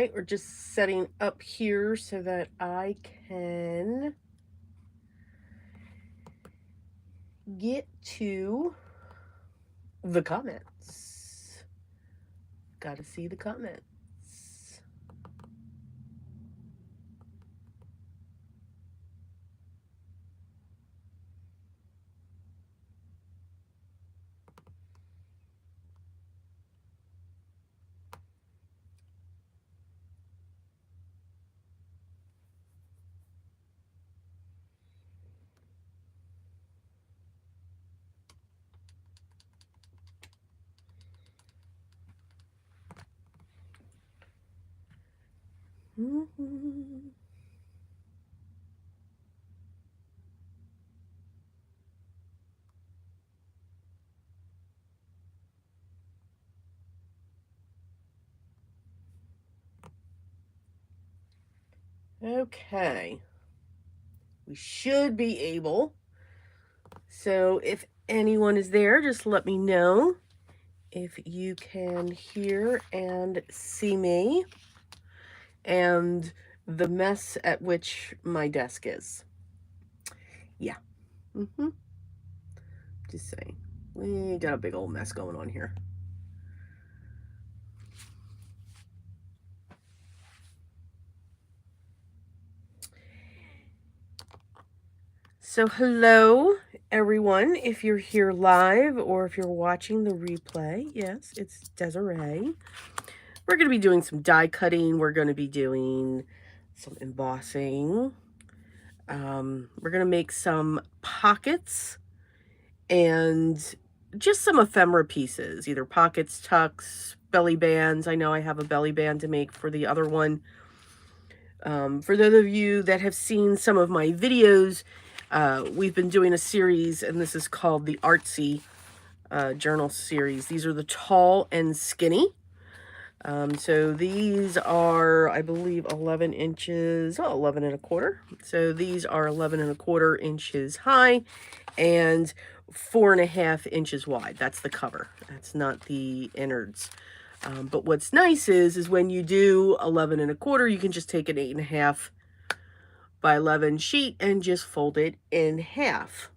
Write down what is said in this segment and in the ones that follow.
right, we're just setting up here so that I can get to the comments. Gotta see the comments. Mm-hmm. Okay. We should be able. So if anyone is there, just let me know if you can hear and see me and the mess at which my desk is. Yeah. Just saying. We got a big old mess going on here. So hello, everyone. If you're here live or if you're watching the replay, yes, it's Desiree. We're going to be doing some die cutting. We're going to be doing some embossing. We're going to make some pockets and just some ephemera pieces, either pockets, tucks, belly bands. I know I have a belly band to make for the other one. For those of you that have seen some of my videos, we've been doing a series, and this is called the Artsy journal series. These are the tall and skinny. So these are, I believe, 11 inches, 11 and a quarter. So these are 11 and a quarter inches high and 4.5 inches wide. That's the cover. That's not the innards. But what's nice is when you do 11 and a quarter, you can just take an 8.5 by 11 sheet and just fold it in half.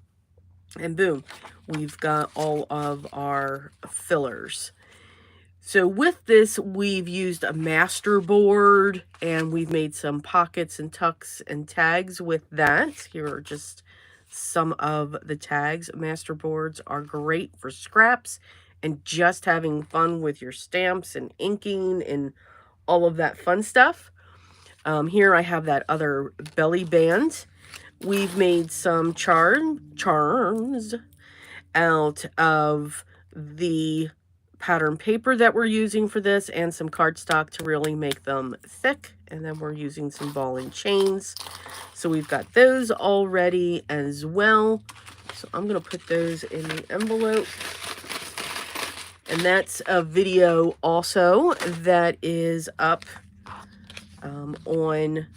And boom, we've got all of our fillers. So with this, we've used a master board and we've made some pockets and tucks and tags with that. Here are just some of the tags. Master boards are great for scraps and just having fun with your stamps and inking and all of that fun stuff. Here I have that other belly band. We've made some charms out of the pattern paper that we're using for this and some cardstock to really make them thick. And then we're using some ball and chains. So we've got those all ready as well. So I'm going to put those in the envelope. And that's a video also that is up on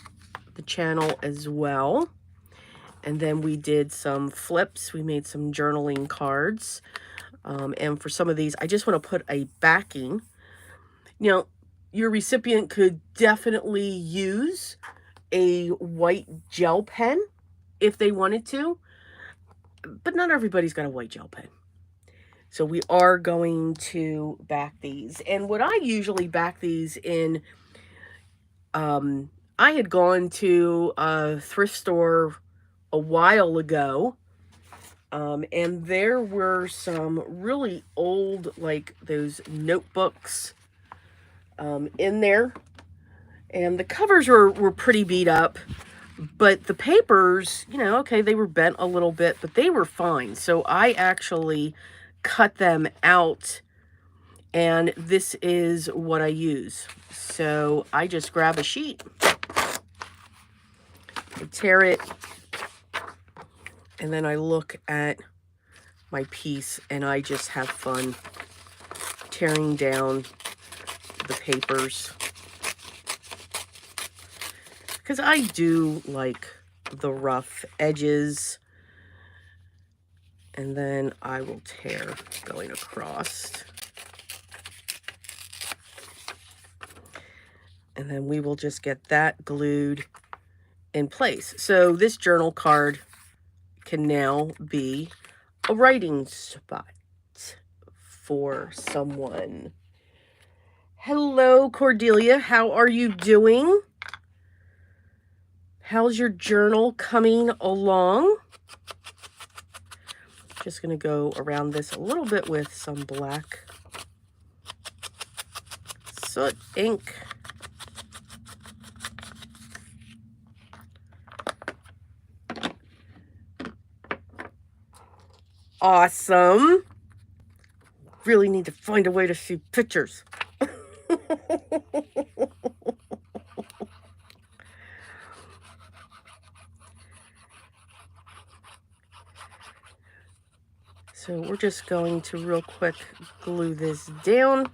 the channel as well. And then we did some flips. We made some journaling cards. And for some of these, I just want to put a backing. You know, your recipient could definitely use a white gel pen if they wanted to, but not everybody's got a white gel pen. So we are going to back these. And what I usually back these in, I had gone to a thrift store a while ago, and there were some really old, like those notebooks in there. And the covers were pretty beat up, but the papers, you know, okay, they were bent a little bit, but they were fine. So I actually cut them out, and this is what I use. So I just grab a sheet, I tear it, and then I look at my piece, and I just have fun tearing down the papers. Because I do like the rough edges. And then I will tear going across. And then we will just get that glued in place. So this journal card can now be a writing spot for someone. Hello, Cordelia. How are you doing? How's your journal coming along? Just going to go around this a little bit with some black soot ink. Awesome. Really need to find a way to see pictures. So we're just going to real quick glue this down.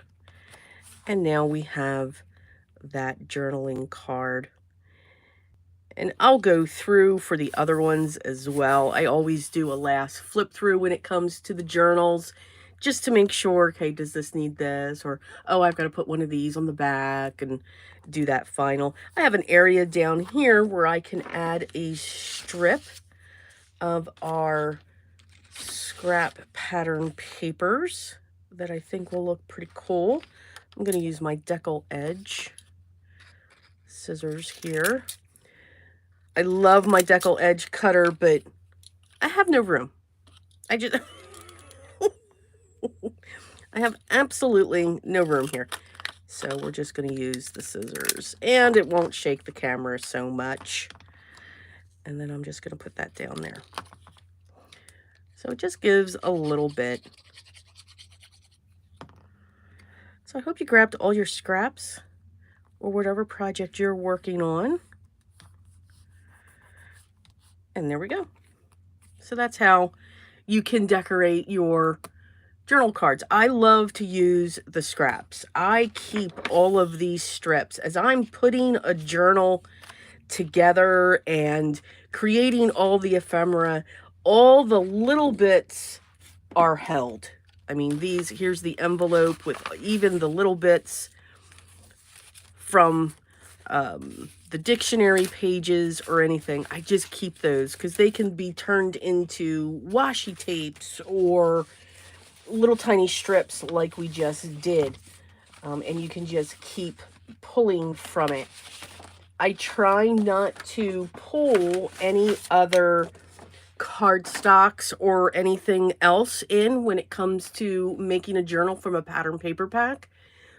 And now we have that journaling card. And I'll go through for the other ones as well. I always do a last flip through when it comes to the journals, just to make sure, okay, does this need this? Or, oh, I've got to put one of these on the back and do that final. I have an area down here where I can add a strip of our scrap pattern papers that I think will look pretty cool. I'm going to use my decal edge scissors here. I love my decal edge cutter, but I have no room. I have absolutely no room here. So we're just going to use the scissors, and it won't shake the camera so much. And then I'm just going to put that down there. So it just gives a little bit. So I hope you grabbed all your scraps or whatever project you're working on. And there we go. So that's how you can decorate your journal cards. I love to use the scraps. I keep all of these strips as I'm putting a journal together and creating all the ephemera. All the little bits are held. I mean, here's the envelope with even the little bits from the dictionary pages or anything. I just keep those because they can be turned into washi tapes or little tiny strips like we just did. And you can just keep pulling from it. I try not to pull any other cardstocks or anything else in when it comes to making a journal from a pattern paper pack,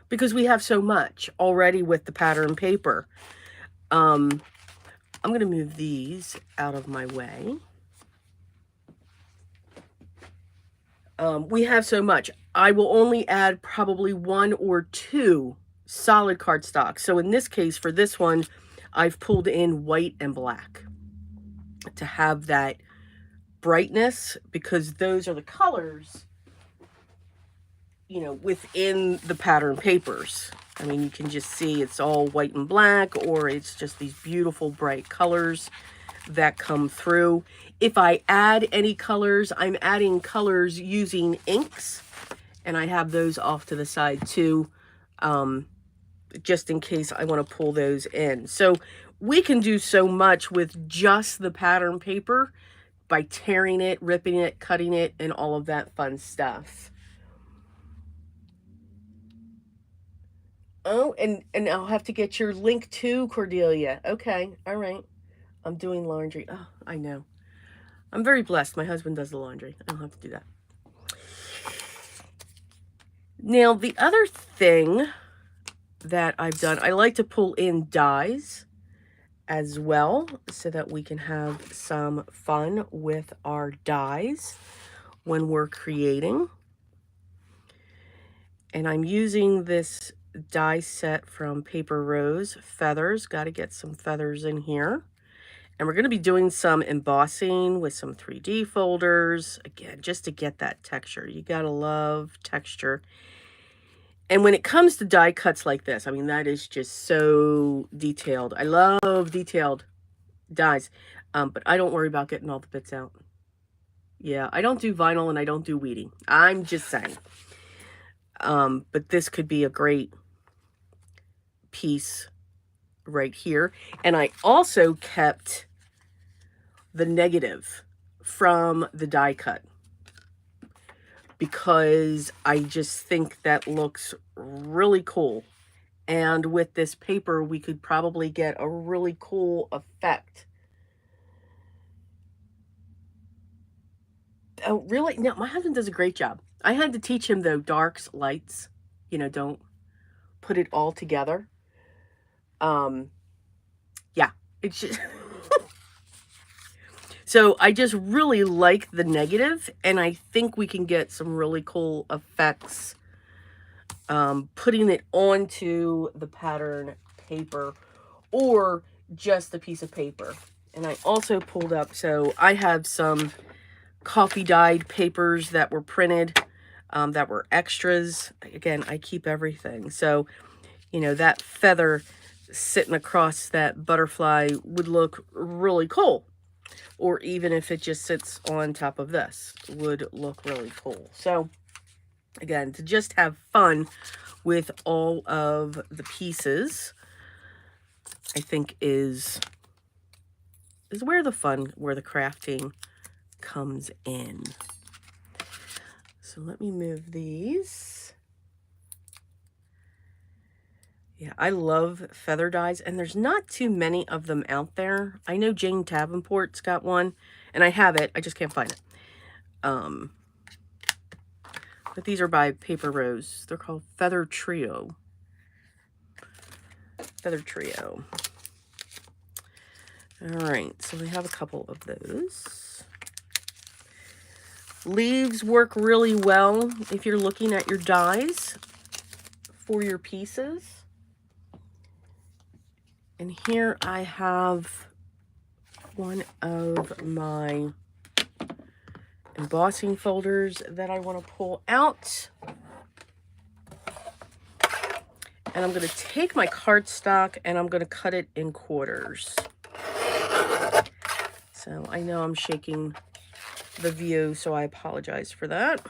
because we have so much already with the pattern paper. I'm going to move these out of my way. We have so much. I will only add probably 1 or 2 solid cardstocks. So in this case, for this one, I've pulled in white and black to have that brightness, because those are the colors, you know, within the pattern papers. I mean, you can just see it's all white and black, or it's just these beautiful bright colors that come through. If I add any colors, I'm adding colors using inks, and I have those off to the side too, just in case I want to pull those in. So we can do so much with just the pattern paper by tearing it, ripping it, cutting it, and all of that fun stuff. Oh, and I'll have to get your link too, Cordelia. Okay, all right. I'm doing laundry. Oh, I know. I'm very blessed. My husband does the laundry. I don't have to do that. Now, the other thing that I've done, I like to pull in dies as well, so that we can have some fun with our dies when we're creating. And I'm using this die set from Paper Rose, feathers. Got to get some feathers in here. And we're going to be doing some embossing with some 3D folders, again, just to get that texture. You got to love texture. And when it comes to die cuts like this, I mean, that is just so detailed. I love detailed dies, but I don't worry about getting all the bits out. Yeah, I don't do vinyl and I don't do weeding. I'm just saying. But this could be a great piece right here. And I also kept the negative from the die cut because I just think that looks really cool. And with this paper, we could probably get a really cool effect. Oh, really? No, my husband does a great job. I had to teach him, though, darks, lights. You know, don't put it all together. Yeah, it's just... So I just really like the negative, and I think we can get some really cool effects putting it onto the pattern paper or just a piece of paper. And I also pulled up, so I have some coffee dyed papers that were printed, that were extras. Again, I keep everything. So, you know, that feather sitting across that butterfly would look really cool. Or even if it just sits on top of this, would look really cool. So, again, to just have fun with all of the pieces, I think is where the fun, where the crafting comes in. So let me move these. Yeah, I love feather dyes, and there's not too many of them out there. I know Jane Davenport's got one, and I have it. I just can't find it. But these are by Paper Rose. They're called Feather Trio. Feather Trio. All right, so we have a couple of those. Leaves work really well if you're looking at your dies for your pieces. And here I have one of my embossing folders that I want to pull out. And I'm going to take my cardstock and I'm going to cut it in quarters. So I know I'm shaking the view, so I apologize for that.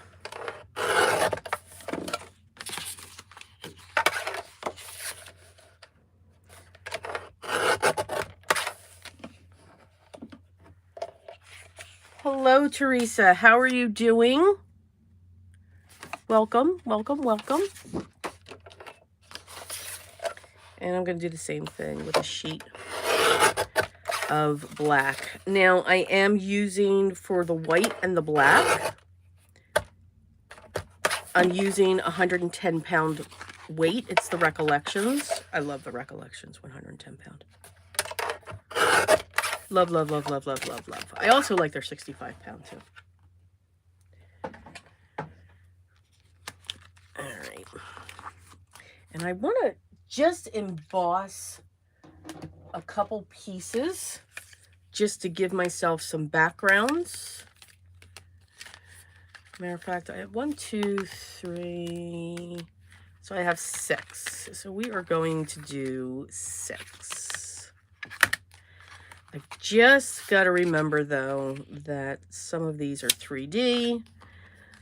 Hello, Teresa. How are you doing? Welcome, welcome, welcome. And I'm going to do the same thing with a sheet of black. Now, I am using, for the white and the black, I'm using 110-pound weight. It's the Recollections. I love the Recollections, 110-pound. Love, love, love, love, love, love, love. I also like their 65-pound, too. All right. And I want to just emboss a couple pieces just to give myself some backgrounds. Matter of fact, I have 1, 2, 3. So I have 6. So we are going to do 6. I've just got to remember, though, that some of these are 3D.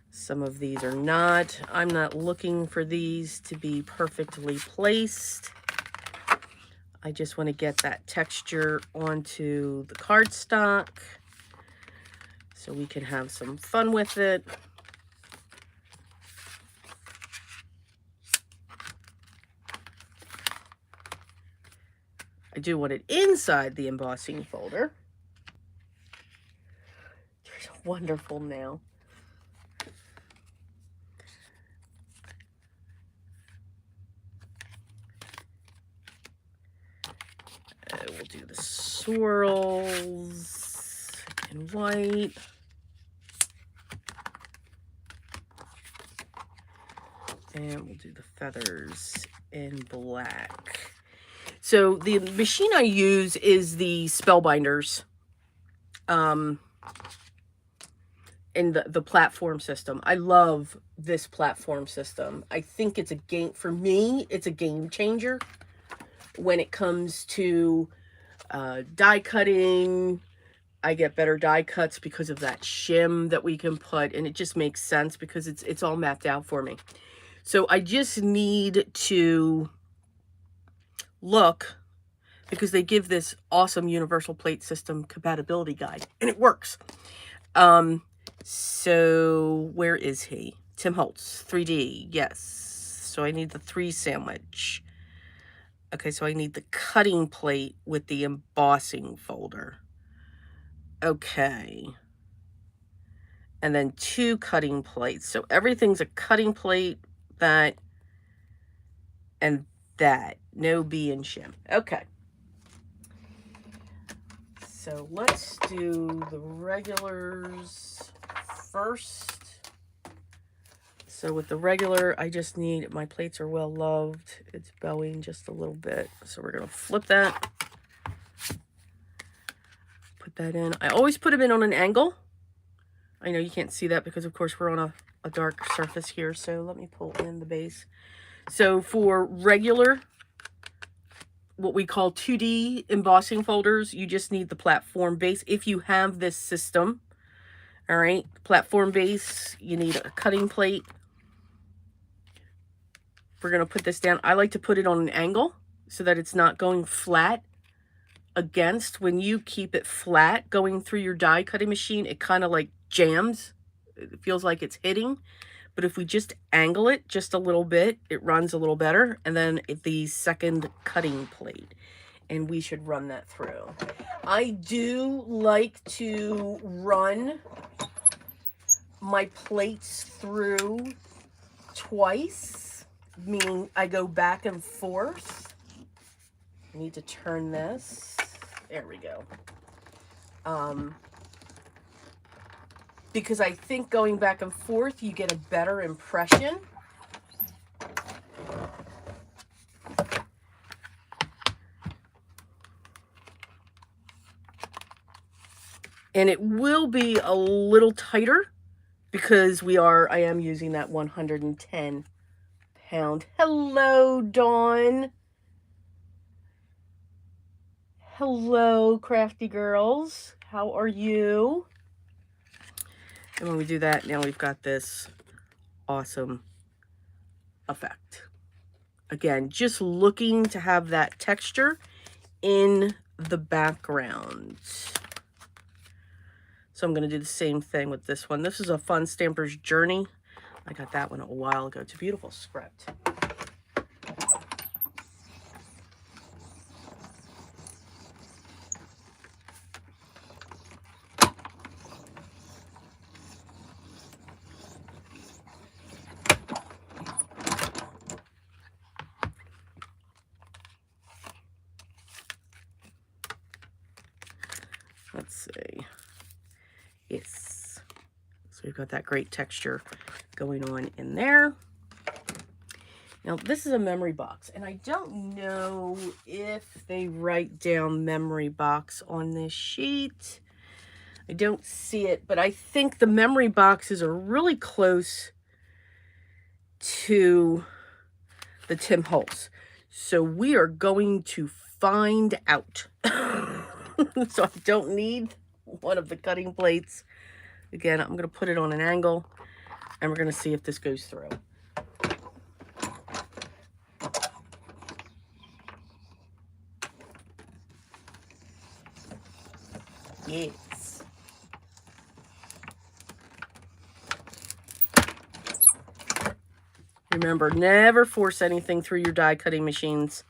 Some of these are not. I'm not looking for these to be perfectly placed. I just want to get that texture onto the cardstock so we can have some fun with it. I do want it inside the embossing folder. It's wonderful now. We'll do the swirls in white. And we'll do the feathers in black. So the machine I use is the Spellbinders in the platform system. I love this platform system. I think it's a game, for me, it's a game changer when it comes to die cutting. I get better die cuts because of that shim that we can put, and it just makes sense because it's all mapped out for me. So I just need to look because they give this awesome universal plate system compatibility guide, and it works. So where is he? Tim Holtz, 3D, yes. So I need the 3 sandwich. Okay, so I need the cutting plate with the embossing folder. Okay. And then 2 cutting plates. So everything's a cutting plate, that, and that. No B and shim. Okay. So let's do the regulars first. So with the regular, I just need, my plates are well loved. It's bowing just a little bit. So we're going to flip that. Put that in. I always put them in on an angle. I know you can't see that because, of course, we're on a dark surface here. So let me pull in the base. So for regular, what we call 2D embossing folders, you just need the platform base. If you have this system, all right, platform base, you need a cutting plate. We're going to put this down. I like to put it on an angle so that it's not going flat against. When you keep it flat going through your die cutting machine, it kind of like jams. It feels like it's hitting. But if we just angle it just a little bit, it runs a little better. And then the second cutting plate. And we should run that through. I do like to run my plates through twice, meaning I go back and forth. I need to turn this. There we go. Because I think going back and forth, you get a better impression. And it will be a little tighter because I am using that 110 pound. Hello, Dawn. Hello, crafty girls. How are you? And when we do that, now we've got this awesome effect. Again, just looking to have that texture in the background. So I'm going to do the same thing with this one. This is a Fun Stamper's Journey. I got that one a while ago. It's a beautiful script. Let's see. Yes. So we've got that great texture going on in there. Now, this is a memory box, and I don't know if they write down memory box on this sheet. I don't see it, but I think the memory boxes are really close to the Tim Holtz. So we are going to find out. So I don't need one of the cutting plates. Again, I'm going to put it on an angle, and we're going to see if this goes through. Yes. Remember, never force anything through your die cutting machines.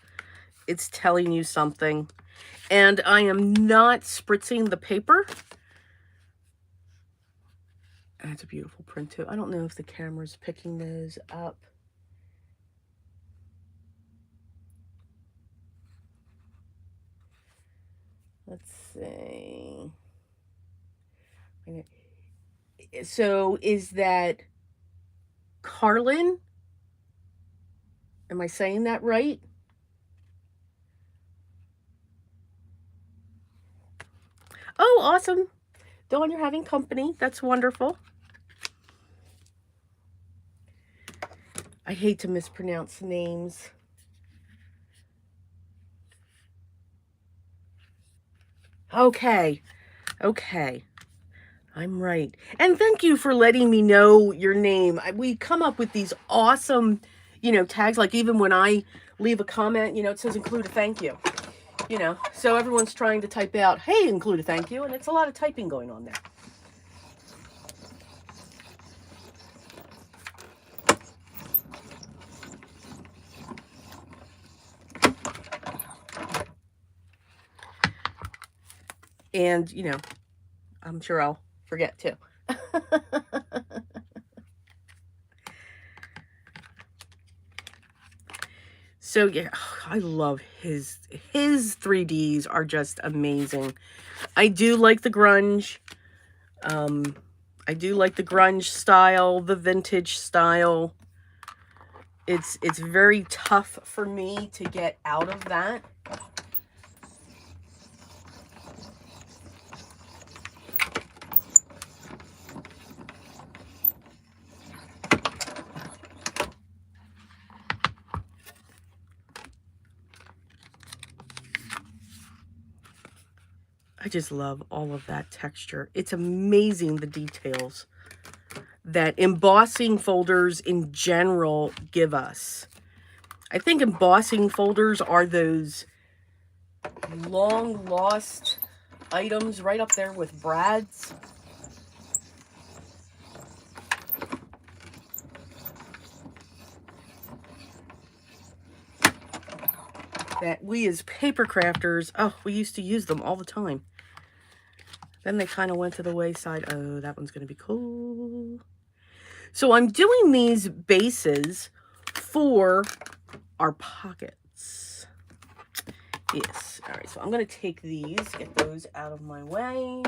It's telling you something. And I am not spritzing the paper. That's a beautiful print too. I don't know if the camera's picking those up. Let's see. So is that Carlin? Am I saying that right? Oh, awesome. Dawn, you're having company. That's wonderful. I hate to mispronounce names. Okay. Okay. I'm right. And thank you for letting me know your name. We come up with these awesome, tags. Like even when I leave a comment, it says include a thank you. You know, so everyone's trying to type out, hey, include a thank you, and it's a lot of typing going on there. And, you know, I'm sure I'll forget too. So yeah, I love his 3Ds are just amazing. I do like the grunge. I do like the grunge style, the vintage style. It's very tough for me to get out of that. I just love all of that texture. It's amazing the details that embossing folders in general give us. I think embossing folders are those long lost items right up there with Brad's. That we as paper crafters, oh, we used to use them all the time. Then they kind of went to the wayside. Oh, that one's going to be cool. So I'm doing these bases for our pockets. Yes. All right. So I'm going to take these, get those out of my way,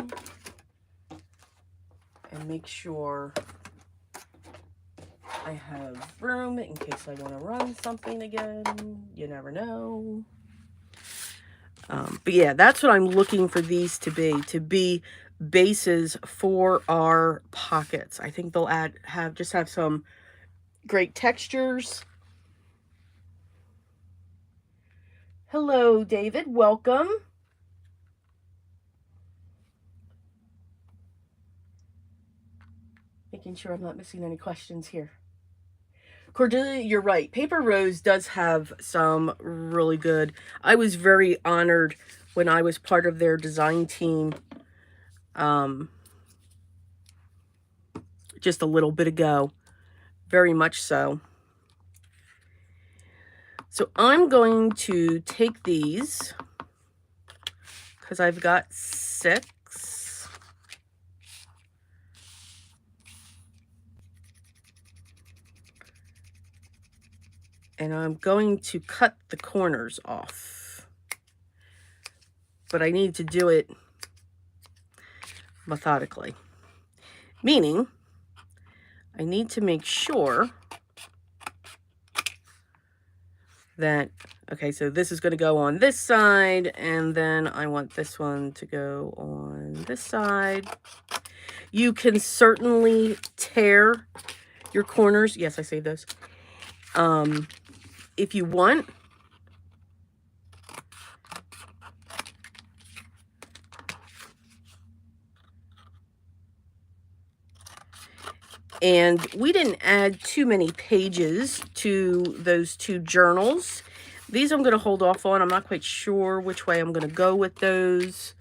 and make sure I have room in case I want to run something again. You never know. But yeah, that's what I'm looking for these to be bases for our pockets. I think they'll have some great textures. Hello, David. Welcome. Making sure I'm not missing any questions here. Cordelia, you're right. Paper Rose does have some really good. I was very honored when I was part of their design team just a little bit ago. Very much so. So I'm going to take these because I've got 6. And I'm going to cut the corners off. But I need to do it methodically. Meaning, I need to make sure that, okay, so this is going to go on this side, and then I want this one to go on this side. You can certainly tear your corners. Yes, I saved those. If you want. And we didn't add too many pages to those 2 journals. These I'm going to hold off on. I'm not quite sure which way I'm going to go with those.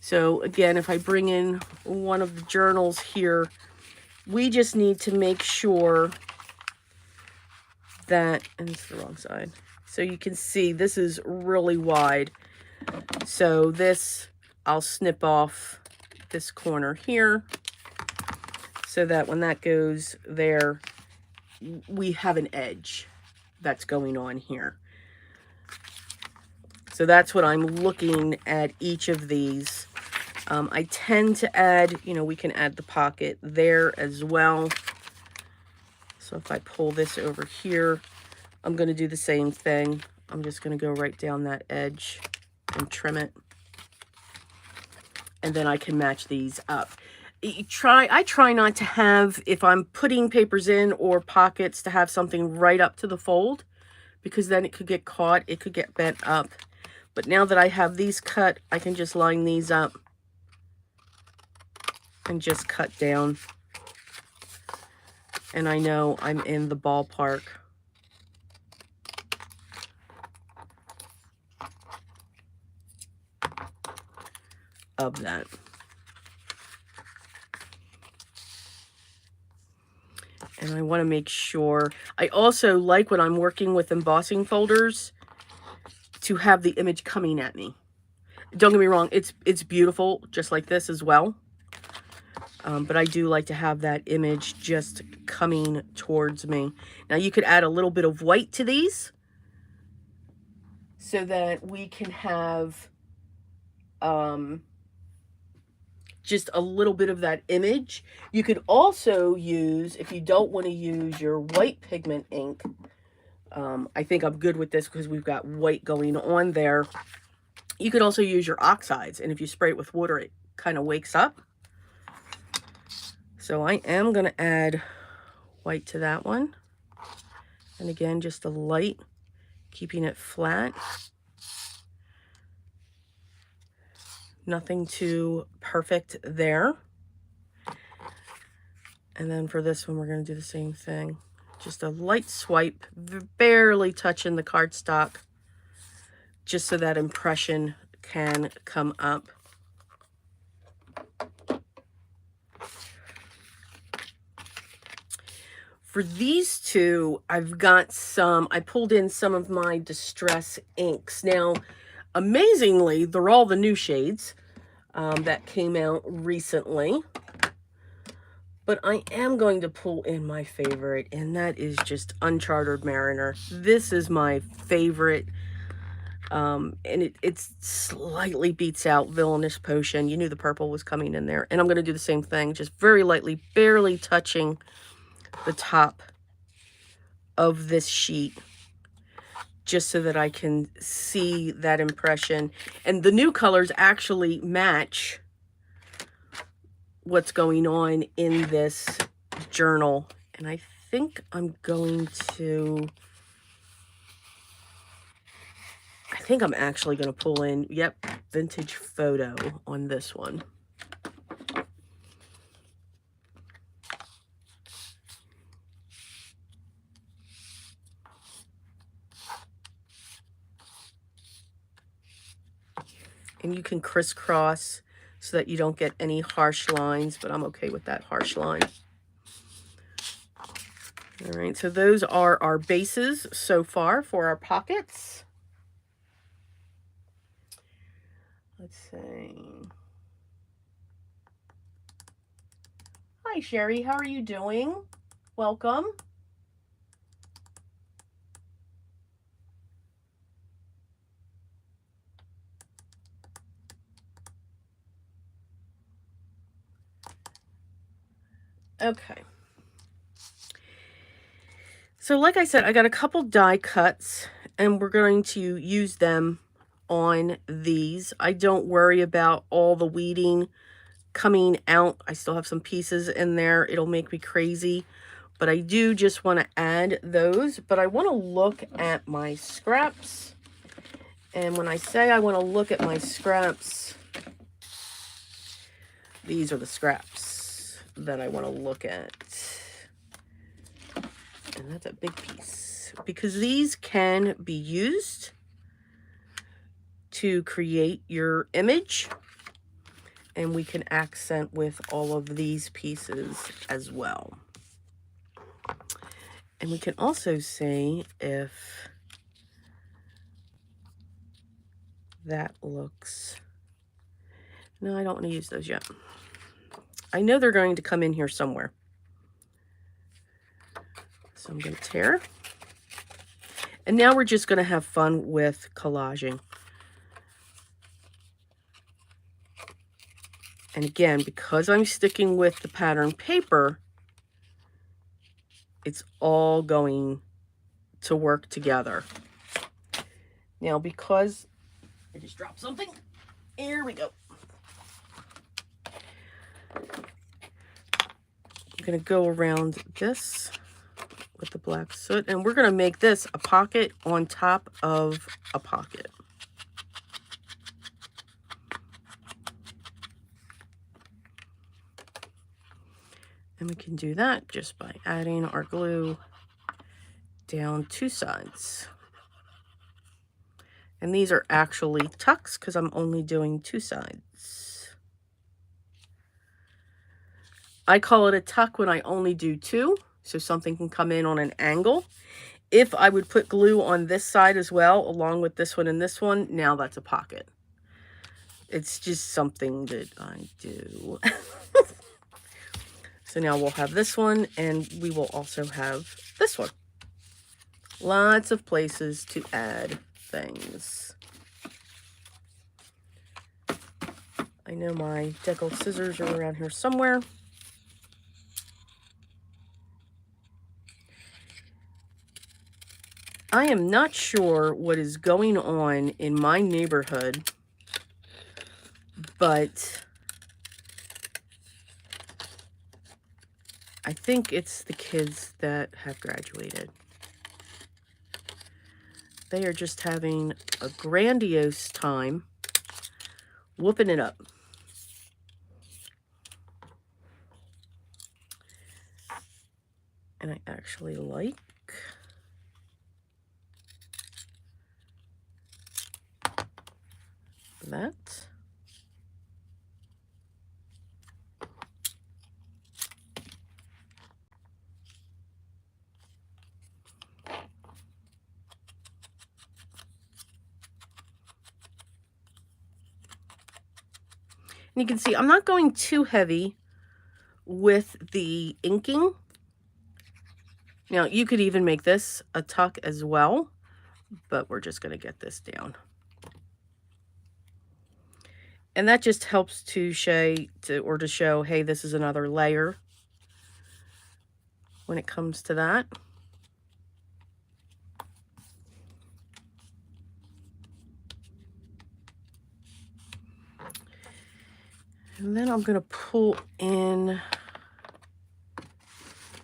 So again, if I bring in one of the journals here, we just need to make sure that, and it's the wrong side. So you can see this is really wide. So this, I'll snip off this corner here so that when that goes there, we have an edge that's going on here. So that's what I'm looking at each of these. I tend to add, you know, we can add the pocket there as well. So if I pull this over here, I'm going to do the same thing. I'm just going to go right down that edge and trim it. And then I can match these up. I try not to have, if I'm putting papers in or pockets, to have something right up to the fold, because then it could get caught, it could get bent up. But now that I have these cut, I can just line these up and just cut down. And I know I'm in the ballpark. of that. And I want to make sure, I also like when I'm working with embossing folders to have the image coming at me. Don't get me wrong, it's beautiful just like this as well. But I do like to have that image just coming towards me. Now you could add a little bit of white to these so that we can have just a little bit of that image. You could also use, if you don't want to use your white pigment ink, I think I'm good with this because we've got white going on there. You could also use your oxides, and if you spray it with water, it kind of wakes up. So I am going to add white to that one. And again, just a light, keeping it flat. Nothing too perfect there. And then for this one, we're going to do the same thing. Just a light swipe, barely touching the cardstock, just so that impression can come up. For these two, I've got I pulled in some of my Distress inks. Now, amazingly, they're all the new shades that came out recently. But I am going to pull in my favorite, and that is just Uncharted Mariner. This is my favorite, and it slightly beats out Villainous Potion. You knew the purple was coming in there. And I'm going to do the same thing, just very lightly, barely touching the top of this sheet, just so that I can see that impression. And the new colors actually match what's going on in this journal. And I think I'm actually going to pull in, yep, Vintage Photo on this one. And you can crisscross so that you don't get any harsh lines, but I'm okay with that harsh line. All right, so those are our bases so far for our pockets. Let's see. Hi, Sherry. How are you doing? Welcome. Okay. So like I said, I got a couple die cuts, and we're going to use them on these. I don't worry about all the weeding coming out. I still have some pieces in there. It'll make me crazy, but I do just want to add those. But I want to look at my scraps. And when I say I want to look at my scraps, these are the scraps that I want to look at. And that's a big piece, because these can be used to create your image, and we can accent with all of these pieces as well. And we can also see if that looks... No, I don't want to use those yet. I know they're going to come in here somewhere. So I'm going to tear. And now we're just going to have fun with collaging. And again, because I'm sticking with the pattern paper, it's all going to work together. Now, because I just dropped something, here we go. I'm going to go around this with the black soot, and we're going to make this a pocket on top of a pocket. And we can do that just by adding our glue down two sides. And these are actually tucks because I'm only doing two sides. I call it a tuck when I only do 2, so something can come in on an angle. If I would put glue on this side as well, along with this one and this one, now that's a pocket. It's just something that I do. So now we'll have this one, and we will also have this one. Lots of places to add things. I know my decal scissors are around here somewhere. I am not sure what is going on in my neighborhood, but I think it's the kids that have graduated. They are just having a grandiose time whooping it up. And I actually like that. And you can see I'm not going too heavy with the inking. Now, you could even make this a tuck as well, but we're just going to get this down. And that just helps to show, hey, this is another layer when it comes to that. And then I'm going to pull in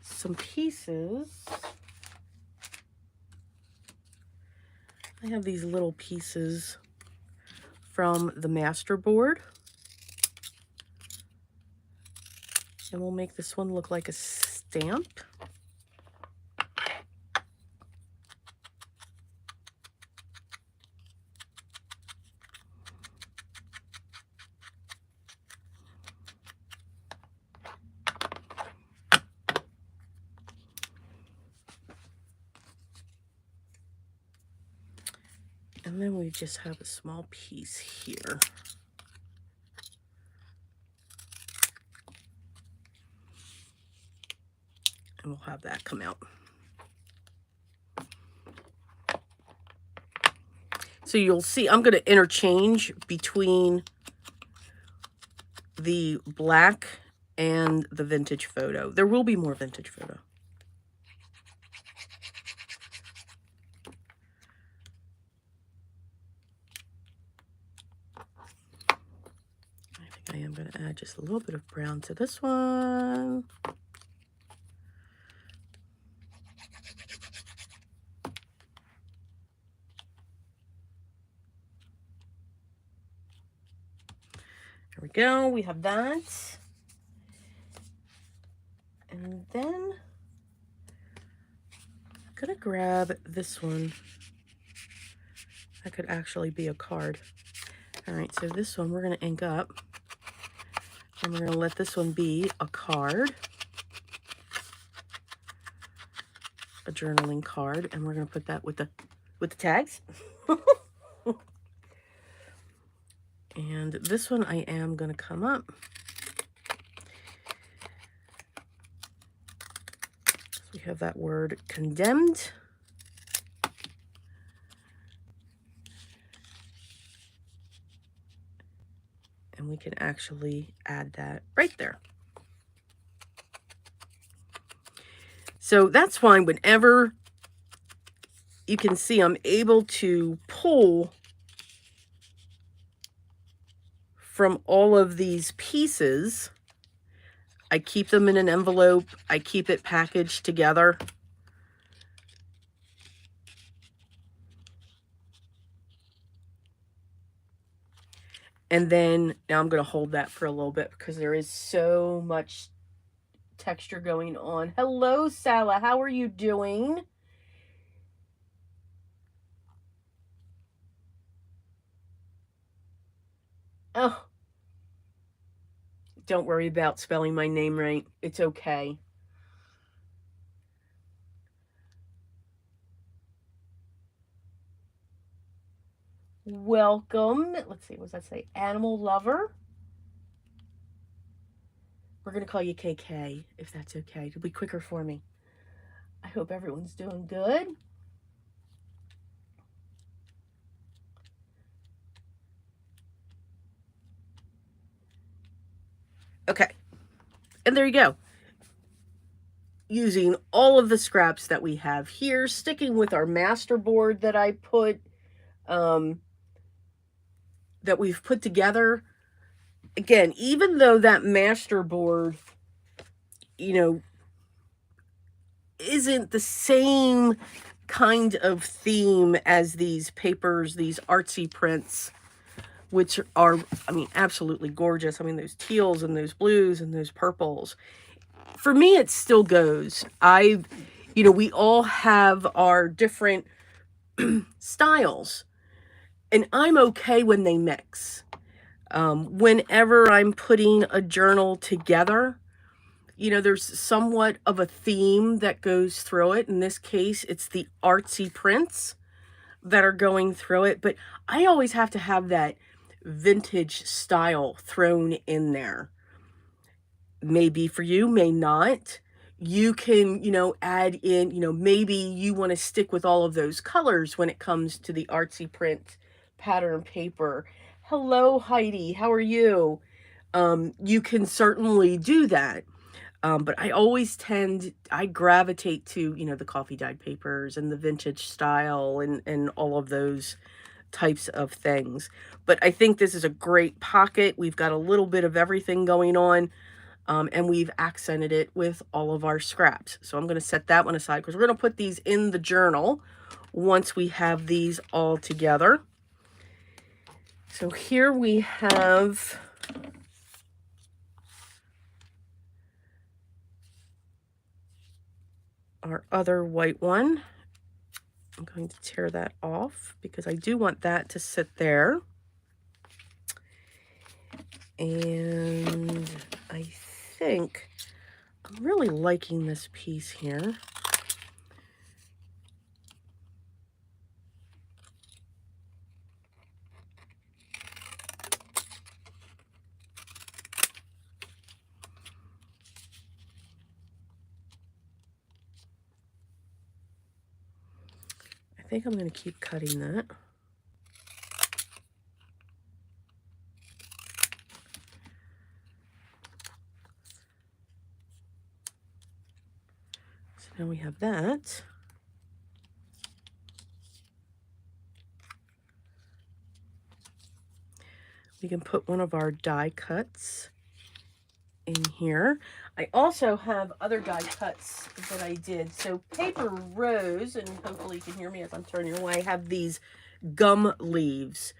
some pieces. I have these little pieces from the master board. And we'll make this one look like a stamp. And then we just have a small piece here. And we'll have that come out. So you'll see I'm going to interchange between the black and the vintage photo. There will be more vintage photo. I am going to add just a little bit of brown to this one. There we go. We have that. And then I'm going to grab this one. That could actually be a card. All right, so this one we're going to ink up. And we're going to let this one be a card. A journaling card. And we're going to put that with the tags. And this one I am going to come up. We have that word condemned. And we can actually add that right there. So that's why whenever you can see I'm able to pull from all of these pieces. I keep them in an envelope. I keep it packaged together. And then now I'm going to hold that for a little bit because there is so much texture going on. Hello, Sala. How are you doing? Oh, Don't worry about spelling my name right. It's okay. Welcome. Let's see, what does that say? Animal lover. We're going to call you KK, if that's okay. It'll be quicker for me. I hope everyone's doing good. Okay. And there you go. Using all of the scraps that we have here, sticking with our master board that I put, that we've put together. Again, even though that master board, you know, isn't the same kind of theme as these papers, these artsy prints, which are, I mean, absolutely gorgeous. I mean, those teals and those blues and those purples. For me, it still goes. We all have our different styles, and I'm okay when they mix. Whenever I'm putting a journal together, there's somewhat of a theme that goes through it. In this case, it's the artsy prints that are going through it, but I always have to have that vintage style thrown in there. Maybe for you, may not. You can, add in, maybe you want to stick with all of those colors when it comes to the artsy print pattern paper. Hello, Heidi. How are you? You can certainly do that. But I always I gravitate to, the coffee dyed papers and the vintage style and all of those types of things. But I think this is a great pocket. We've got a little bit of everything going on. And we've accented it with all of our scraps. So I'm going to set that one aside because we're going to put these in the journal once we have these all together. So here we have our other white one. I'm going to tear that off because I do want that to sit there. And I think I'm really liking this piece here. I think I'm going to keep cutting that. So now we have that. We can put one of our die cuts in here. I also have other die cuts that I did. So paper rose, and hopefully you can hear me as I'm turning away, I have these gum leaves.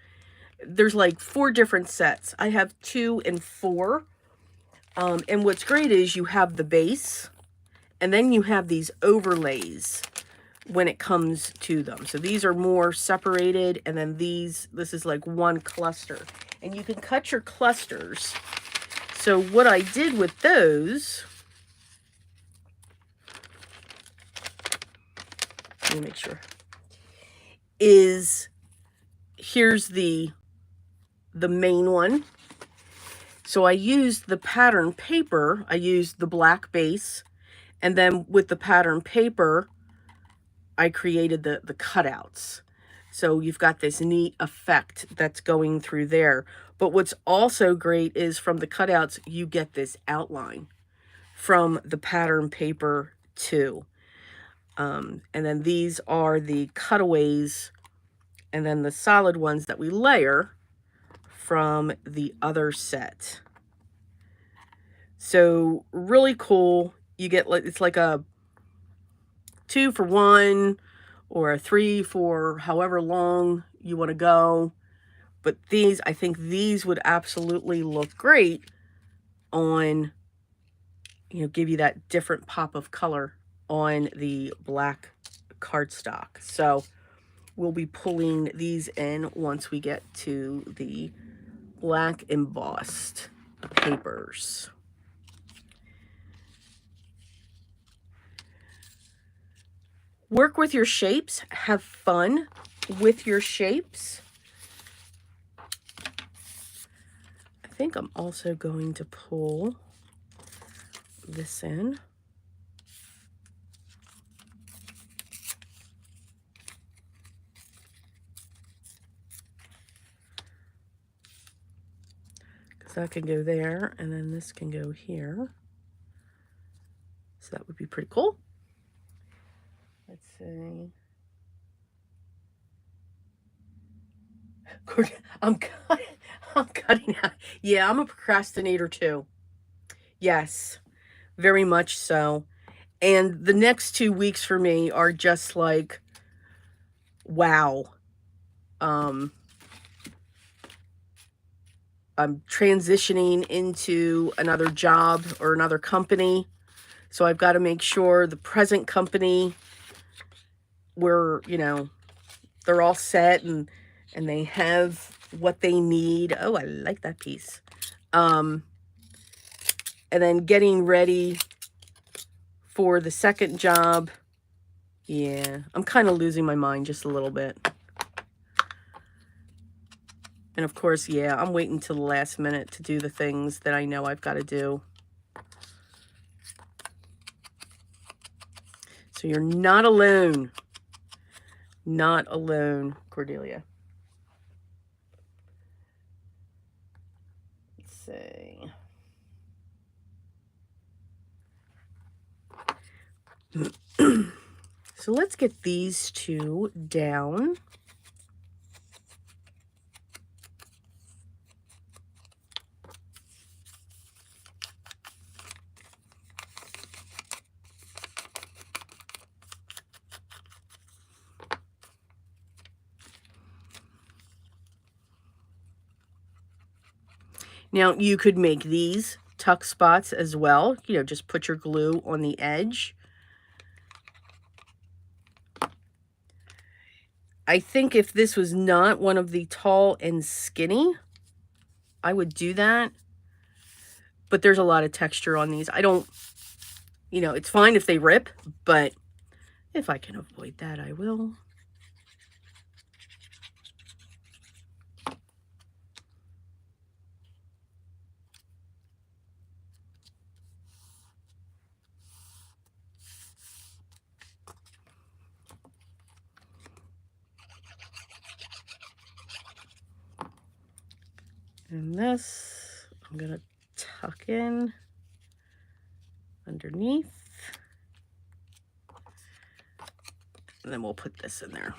There's like 4 different sets. I have 2 and 4. And what's great is you have the base, and then you have these overlays when it comes to them. So these are more separated, and then this is like one cluster. And you can cut your clusters. So what I did with those, let me make sure, is here's the main one. So I used the pattern paper, I used the black base, and then with the pattern paper, I created the cutouts. So you've got this neat effect that's going through there. But what's also great is from the cutouts, you get this outline from the pattern paper too. And then these are the cutaways, and then the solid ones that we layer from the other set. So really cool. You get, it's like a 2 for 1 or a 3 for however long you want to go. But these, I think these would absolutely look great on, give you that different pop of color on the black cardstock. So we'll be pulling these in once we get to the black embossed papers. Work with your shapes. Have fun with your shapes. I think I'm also going to pull this in. Because that can go there, and then this can go here. So that would be pretty cool. Let's see. I'm cutting out. Yeah, I'm a procrastinator too. Yes, very much so. And the next 2 weeks for me are just like, wow. I'm transitioning into another job or another company. So I've got to make sure the present company, we're, you know, they're all set and they have what they need. Oh, I like that piece. And then getting ready for the second job. Yeah, I'm kind of losing my mind just a little bit. And of course, yeah, I'm waiting till the last minute to do the things that I know I've got to do. So you're not alone. Not alone, Cordelia. Let's see. So let's get these two down. Now you could make these tuck spots as well. You know, just put your glue on the edge. I think if this was not one of the tall and skinny, I would do that. But there's a lot of texture on these. I don't, you know, it's fine if they rip, but if I can avoid that, I will. And this, I'm going to tuck in underneath. And then we'll put this in there.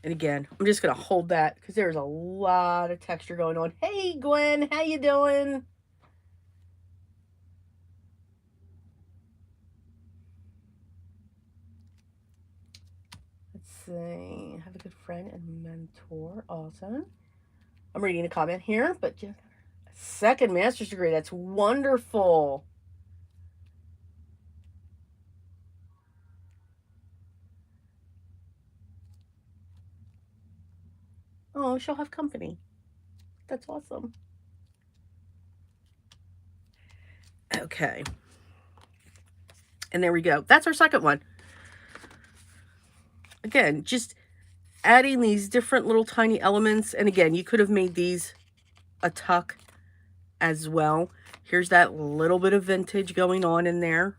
And again, I'm just going to hold that because there's a lot of texture going on. Hey, Gwen, how you doing? Let's see. Have a good friend and mentor. Awesome. I'm reading a comment here, but just second master's degree. That's wonderful. Oh, she'll have company. That's awesome. Okay. And there we go. That's our second one. Again, just adding these different little tiny elements. And again, you could have made these a tuck as well. Here's that little bit of vintage going on in there.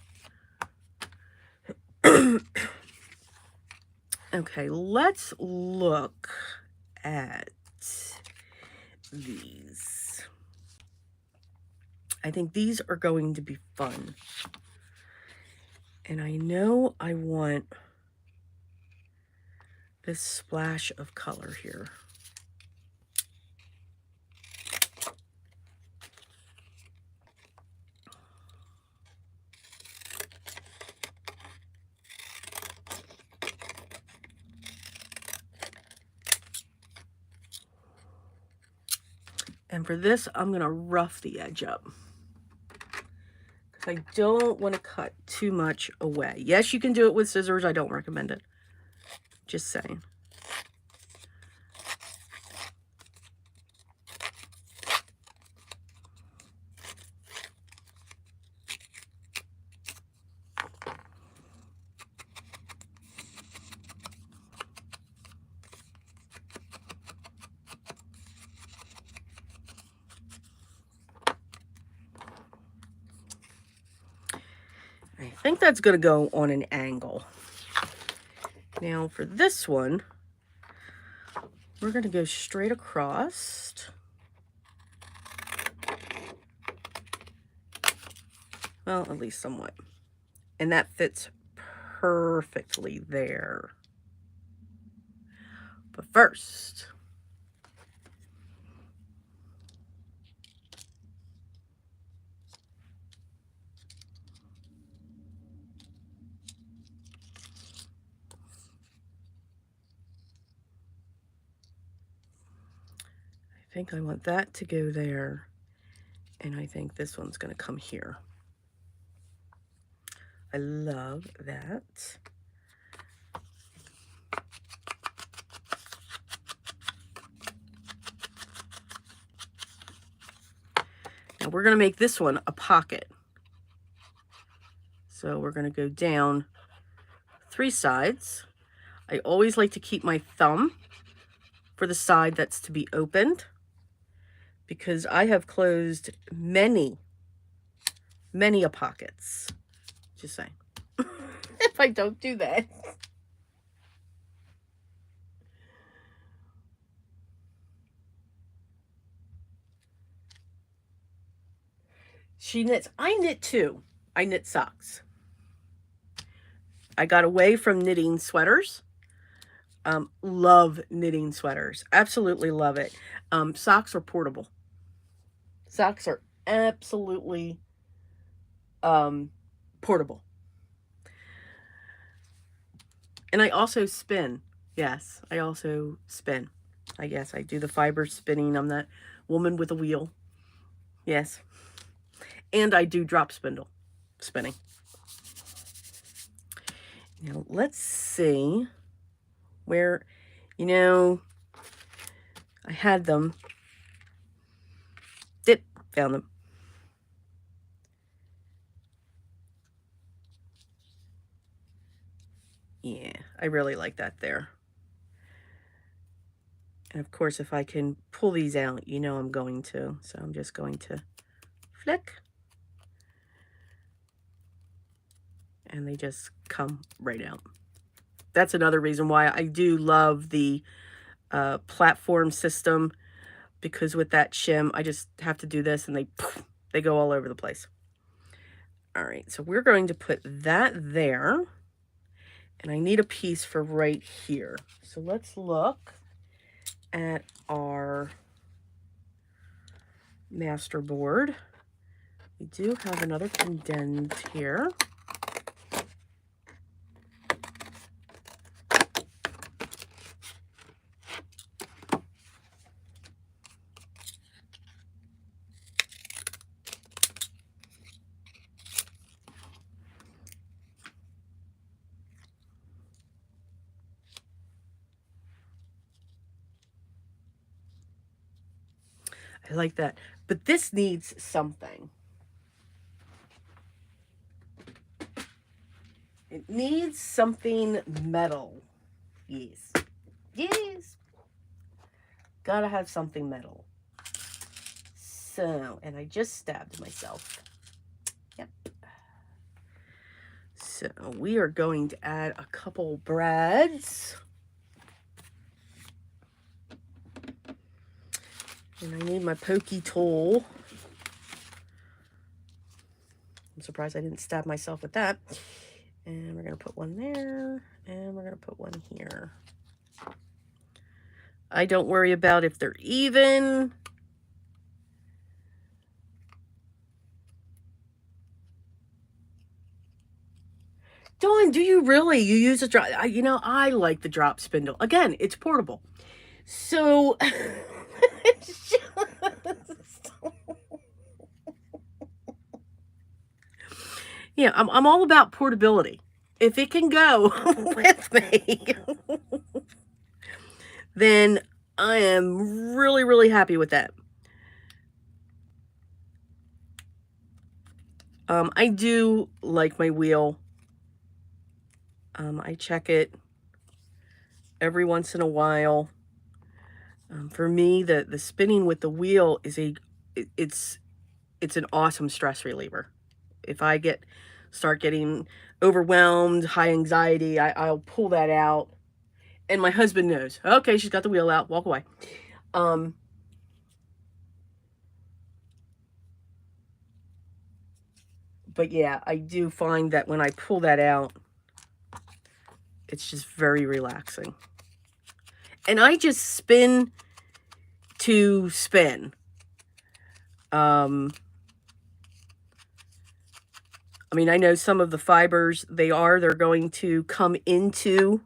Okay, let's look at these. I think these are going to be fun. And I know I want this splash of color here. And for this, I'm going to rough the edge up. I don't want to cut too much away. Yes, you can do it with scissors. I don't recommend it. Just saying. I think that's going to go on an angle. Now for this one, we're going to go straight across. Well, at least somewhat. And that fits perfectly there. But first, I think I want that to go there. And I think this one's going to come here. I love that. Now we're going to make this one a pocket. So we're going to go down 3 sides. I always like to keep my thumb for the side that's to be opened, because I have closed many pockets. Just saying. If I don't do that. She knits. I knit too. I knit socks. I got away from knitting sweaters. Love knitting sweaters. Absolutely love it. Socks are portable. Socks are absolutely portable. And I also spin. Yes, I also spin. I guess I do the fiber spinning. I'm that woman with a wheel. Yes. And I do drop spindle spinning. Now let's see where, you know, I had them. Found them. Yeah, I really like that there. And of course, if I can pull these out, you know I'm going to. So I'm just going to flick. And they just come right out. That's another reason why I do love the platform system, because with that shim, I just have to do this and they go all over the place. All right, so we're going to put that there. And I need a piece for right here. So let's look at our master board. We do have another condensed here. I like that. But this needs something. It needs something metal. Yes. Yes. Gotta have something metal. So, and I just stabbed myself. Yep. So we are going to add a couple brads. And I need my pokey tool. I'm surprised I didn't stab myself with that. And we're going to put one there. And we're going to put one here. I don't worry about if they're even. Dawn, do you really? You use a drop? You know, I like the drop spindle. Again, it's portable. So... Yeah, I'm all about portability. If it can go with me, then I am really, really happy with that. I do like my wheel. I check it every once in a while. For me, the spinning with the wheel is it's an awesome stress reliever. If I start getting overwhelmed, high anxiety, I'll pull that out. And my husband knows. Okay, she's got the wheel out. Walk away. But yeah, I do find that when I pull that out, it's just very relaxing. And I just spin to spin. I mean, I know some of the fibers, they're going to come into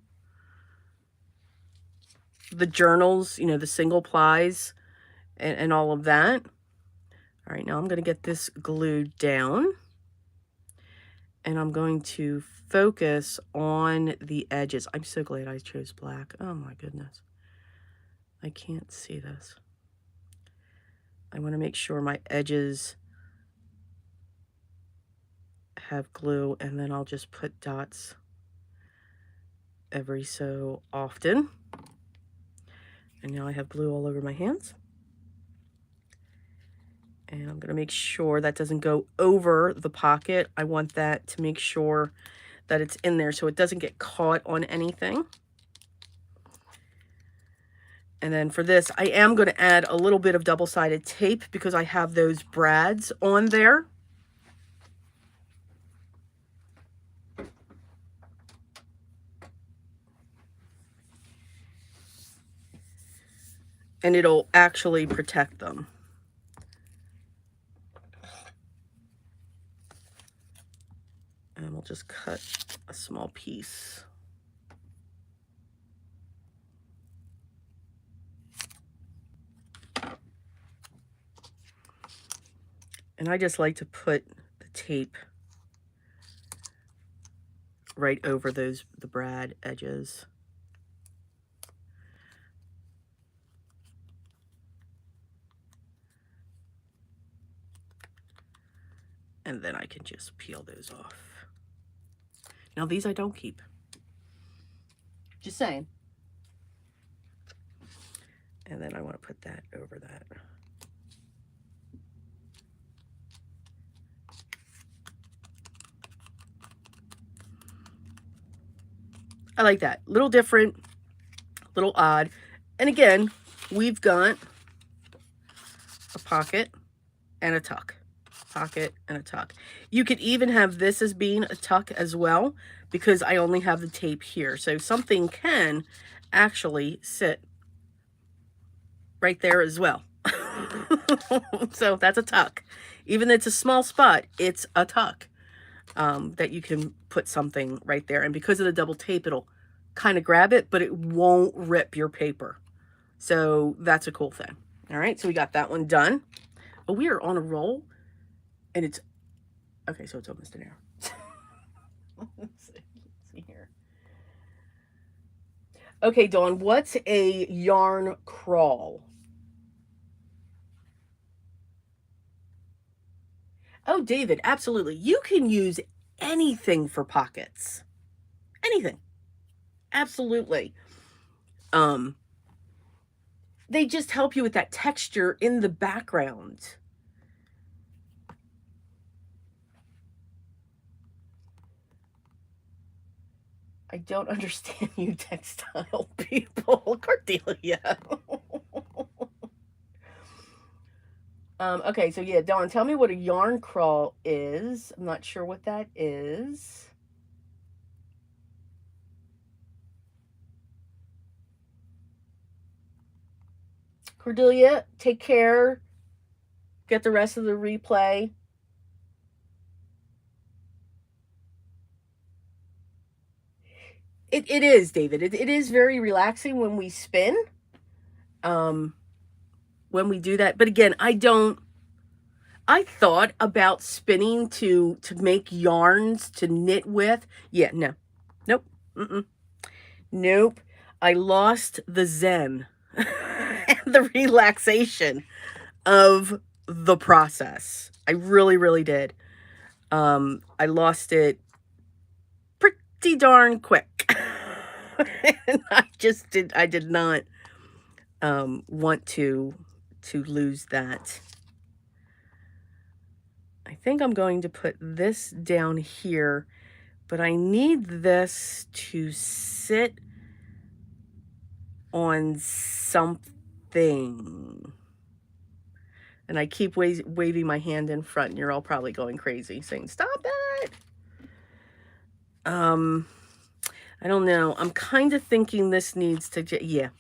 the journals, you know, the single plies and all of that. All right, now I'm going to get this glued down. And I'm going to focus on the edges. I'm so glad I chose black. Oh my goodness. I can't see this. I want to make sure my edges have glue, and then I'll just put dots every so often. And now I have glue all over my hands. And I'm going to make sure that doesn't go over the pocket. I want that to make sure that it's in there so it doesn't get caught on anything. And then for this, I am going to add a little bit of double-sided tape because I have those brads on there. And it'll actually protect them. And we'll just cut a small piece. And I just like to put the tape right over the brad edges. And then I can just peel those off. Now these I don't keep. Just saying. And then I want to put that over that. I like that. Little different, little odd. And again, we've got a pocket and a tuck. Pocket and a tuck. You could even have this as being a tuck as well, because I only have the tape here. So something can actually sit right there as well. So that's a tuck. Even though it's a small spot, it's a tuck that you can put something right there. And because of the double tape, it'll kind of grab it, but it won't rip your paper. So that's a cool thing. All right, so we got that one done. Oh, we are on a roll. And it's, okay, so it's almost an hour. Let's see here. Okay, Dawn, what's a yarn crawl? Oh, David, absolutely. You can use anything for pockets. Anything. Absolutely. They just help you with that texture in the background. I don't understand you textile people, Cordelia. Okay, so yeah, Dawn, tell me what a yarn crawl is. I'm not sure what that is. Cordelia, take care. Get the rest of the replay. It is, David. It is very relaxing when we spin. When we do that. But again, I don't I thought about spinning to make yarns to knit with. Yeah, no. Nope. Nope. I lost the zen and the relaxation of the process. I really, really did. I lost it pretty darn quick. And I did not want to lose that. I think I'm going to put this down here, but I need this to sit on something. And I keep waving my hand in front, and you're all probably going crazy, saying, stop it! I don't know. I'm kind of thinking this needs to, yeah.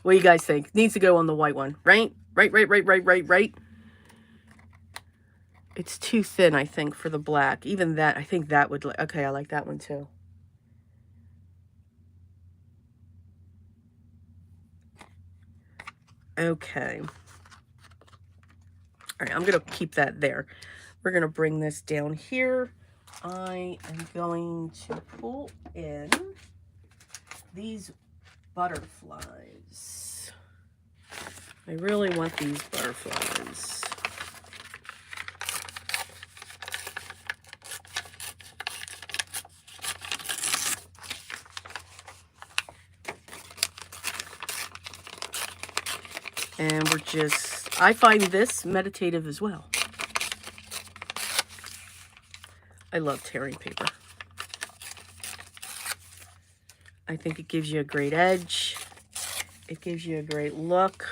What do you guys think? Needs to go on the white one, right? Right. It's too thin, I think, for the black. Even that, I think that would, okay, I like that one too. Okay. All right, I'm going to keep that there. We're going to bring this down here. I am going to pull in these butterflies. I really want these butterflies. And we're just, I find this meditative as well. I love tearing paper. I think it gives you a great edge. It gives you a great look.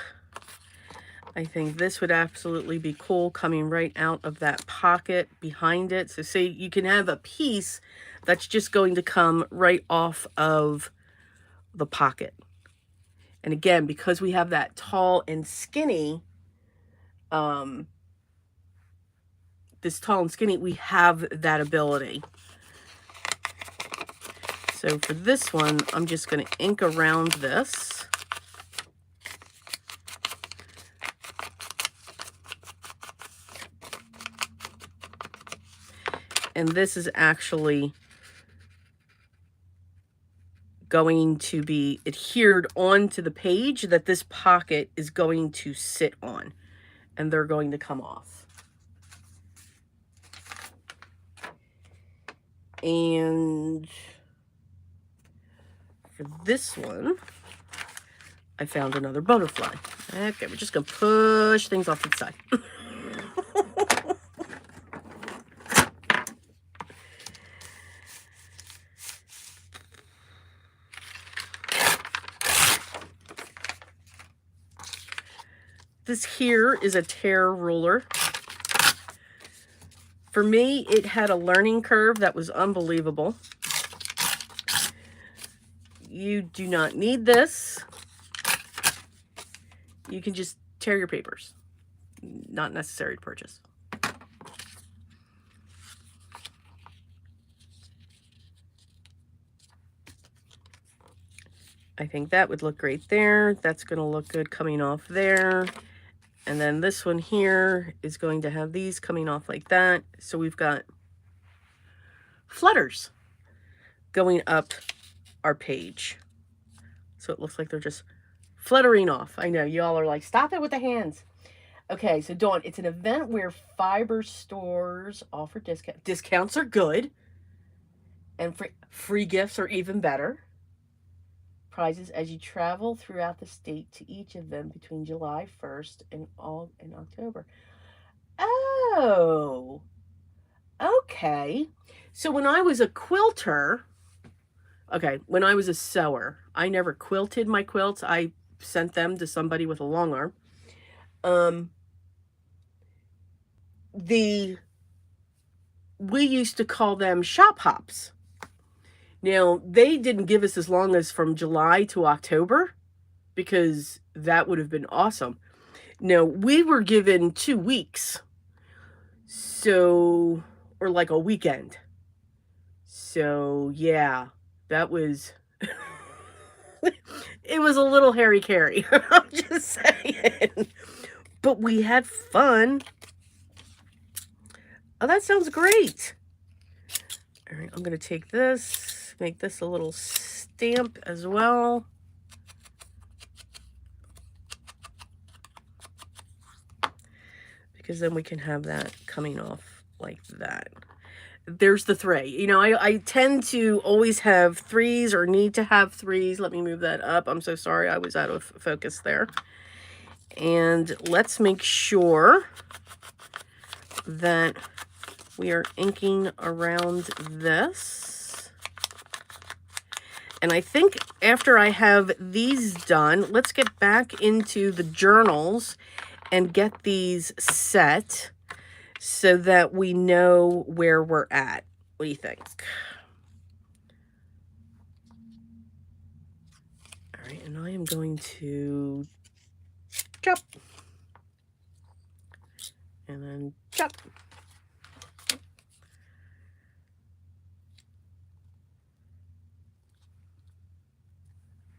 I think this would absolutely be cool coming right out of that pocket behind it. So say you can have a piece that's just going to come right off of the pocket. And again, because we have that tall and skinny, this tall and skinny, we have that ability. So for this one, I'm just going to ink around this. And this is actually going to be adhered onto the page that this pocket is going to sit on. And they're going to come off. And for this one, I found another butterfly. Okay, we're just going to push things off to the side. This here is a tear ruler. For me, it had a learning curve that was unbelievable. You do not need this. You can just tear your papers. Not necessary to purchase. I think that would look great there. That's going to look good coming off there. And then this one here is going to have these coming off like that. So we've got flutters going up our page. So it looks like they're just fluttering off. I know, y'all are like, stop it with the hands. Okay, so Dawn, it's an event where fiber stores offer discounts. Discounts are good. And free gifts are even better. Prizes as you travel throughout the state to each of them between July 1st and October. Oh, okay. So when I was a quilter, okay, when I was a sewer, I never quilted my quilts. I sent them to somebody with a long arm. We used to call them shop hops. Now, they didn't give us as long as from July to October, because that would have been awesome. No, we were given 2 weeks. So, or like a weekend. So, yeah, that was, it was a little hairy-carry. I'm just saying. But we had fun. Oh, that sounds great. All right, I'm going to take this, make this a little stamp as well. Because then we can have that coming off like that. There's the 3. You know, I tend to always have 3s or need to have 3s. Let me move that up. I'm so sorry. I was out of focus there. And let's make sure that we are inking around this. And I think after I have these done, let's get back into the journals and get these set so that we know where we're at. What do you think? All right, and I am going to chop. And then chop.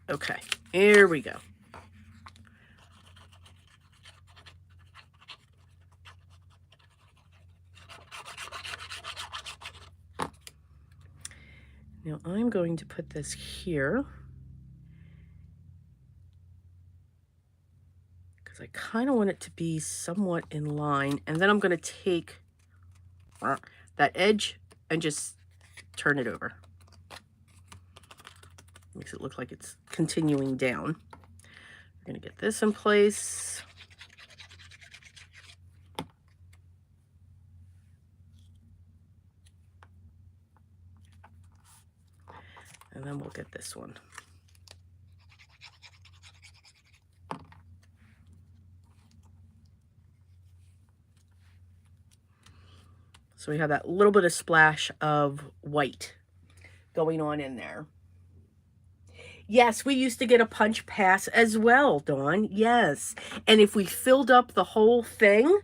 Okay, here we go. Now I'm going to put this here because I kind of want it to be somewhat in line. And then I'm going to take that edge and just turn it over. Makes it look like it's continuing down. We're going to get this in place. And then we'll get this one. So we have that little bit of splash of white going on in there. Yes, we used to get a punch pass as well, Dawn. Yes. And if we filled up the whole thing,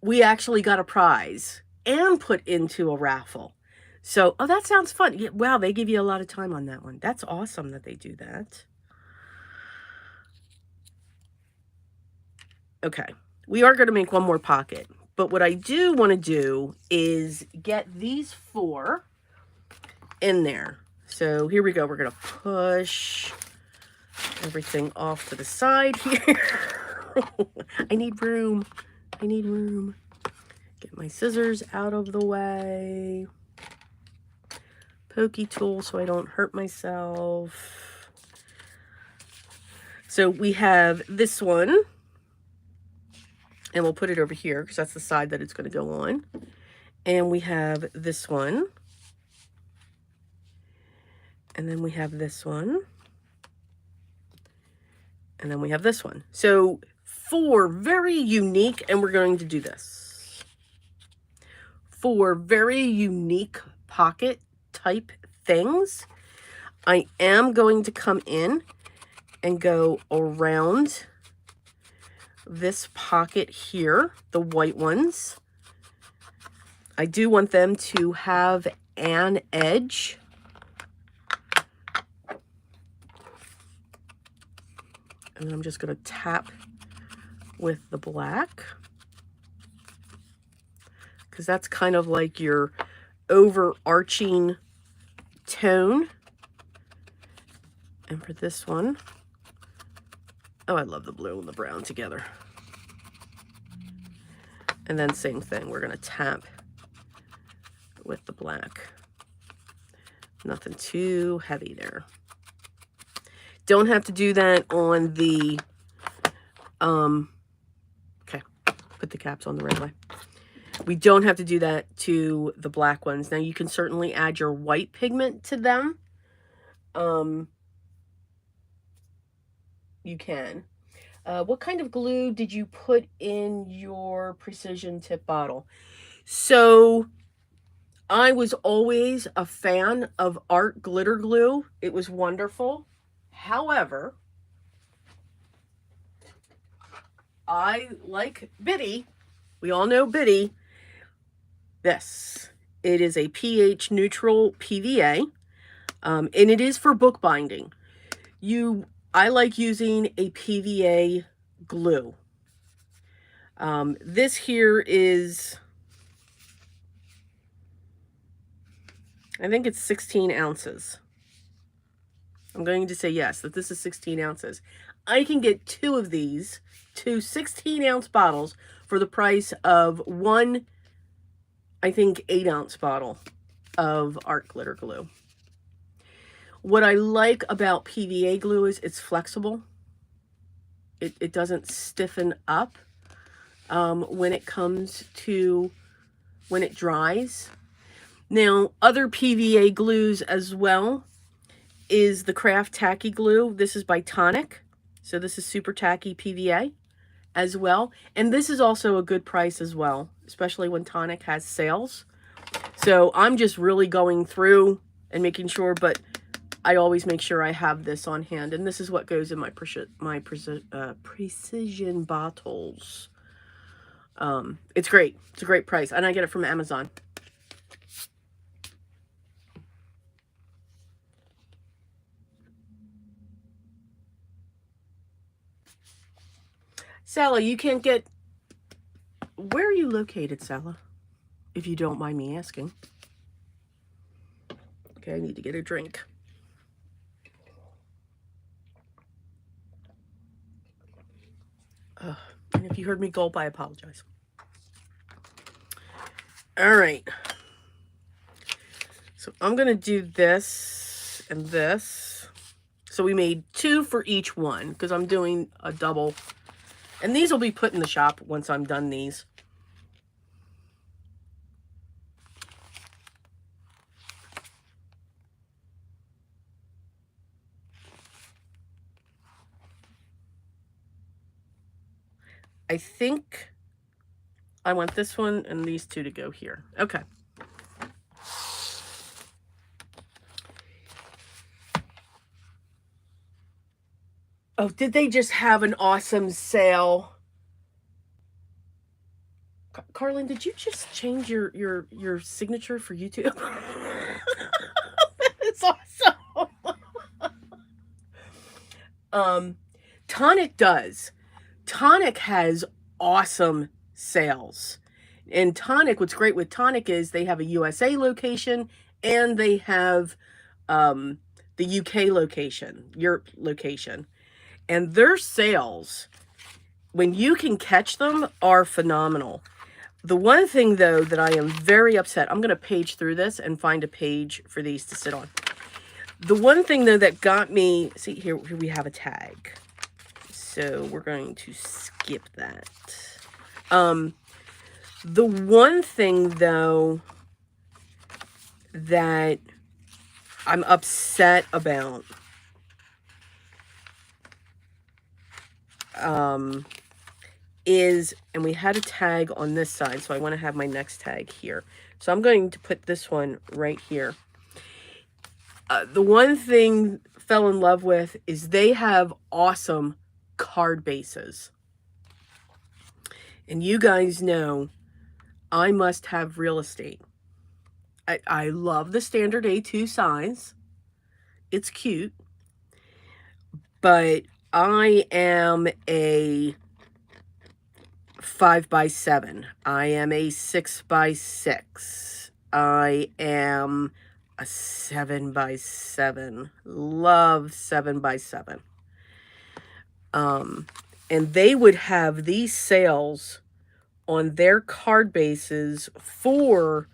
we actually got a prize and put into a raffle. So, oh, that sounds fun. Yeah, wow, they give you a lot of time on that one. That's awesome that they do that. Okay, we are going to make one more pocket. But what I do want to do is get these 4 in there. So here we go. We're going to push everything off to the side here. I need room. I need room. Get my scissors out of the way. Pokey tool so I don't hurt myself. So we have this one. And we'll put it over here because that's the side that it's going to go on. And we have this one. And then we have this one. And then we have this one. So 4 very unique, and we're going to do this. 4 very unique pocket type things. I am going to come in and go around this pocket here, the white ones. I do want them to have an edge. And then I'm just going to tap with the black, because that's kind of like your overarching tone. And for this one, oh, I love the blue and the brown together. And then same thing, we're going to tap with the black. Nothing too heavy there. Don't have to do that on the, okay, put the caps on the right way. We don't have to do that to the black ones. Now you can certainly add your white pigment to them. You can. What kind of glue did you put in your precision tip bottle? So I was always a fan of Art glitter glue. It was wonderful. However, I like Biddy. We all know Biddy. This. It is a pH neutral PVA. And it is for bookbinding. I like using a PVA glue. This here is, I think it's 16 ounces. I'm going to say yes, that this is 16 ounces. I can get 2 of these, 2 16-ounce bottles for the price of one, I think, 8-ounce bottle of art glitter glue. What I like about PVA glue is it's flexible. It doesn't stiffen up when it comes to when it dries. Now, other PVA glues as well is the Craft Tacky Glue. This is by Tonic. So this is super tacky PVA as well. And this is also a good price as well, especially when Tonic has sales. So I'm just really going through and making sure, but I always make sure I have this on hand. And this is what goes in my precision bottles. It's great. It's a great price. And I get it from Amazon. Sala, you can't get... Where are you located, Sala? If you don't mind me asking. Okay, I need to get a drink. And if you heard me gulp, I apologize. All right. So I'm going to do this and this. So we made 2 for each one because I'm doing a double. And these will be put in the shop once I'm done these. I think I want this one and these 2 to go here. Okay. Oh, did they just have an awesome sale? Carlin, did you just change your signature for YouTube? That is awesome. Tonic does. Tonic has awesome sales. And Tonic, what's great with Tonic is they have a USA location and they have the UK location, Europe location. And their sales, when you can catch them, are phenomenal. The one thing, though, that I am very upset, I'm going to page through this and find a page for these to sit on. The one thing, though, that got me, see, here we have a tag. So we're going to skip that. The one thing, though, that I'm upset about is, and we had a tag on this side, so I want to have my next tag here. So I'm going to put this one right here. The one thing fell in love with is they have awesome card bases. And you guys know I must have real estate. I love the standard A2 size. It's cute. But I am a 5x7. I am a 6x6. I am a 7x7. Love 7x7. And they would have these sales on their card bases for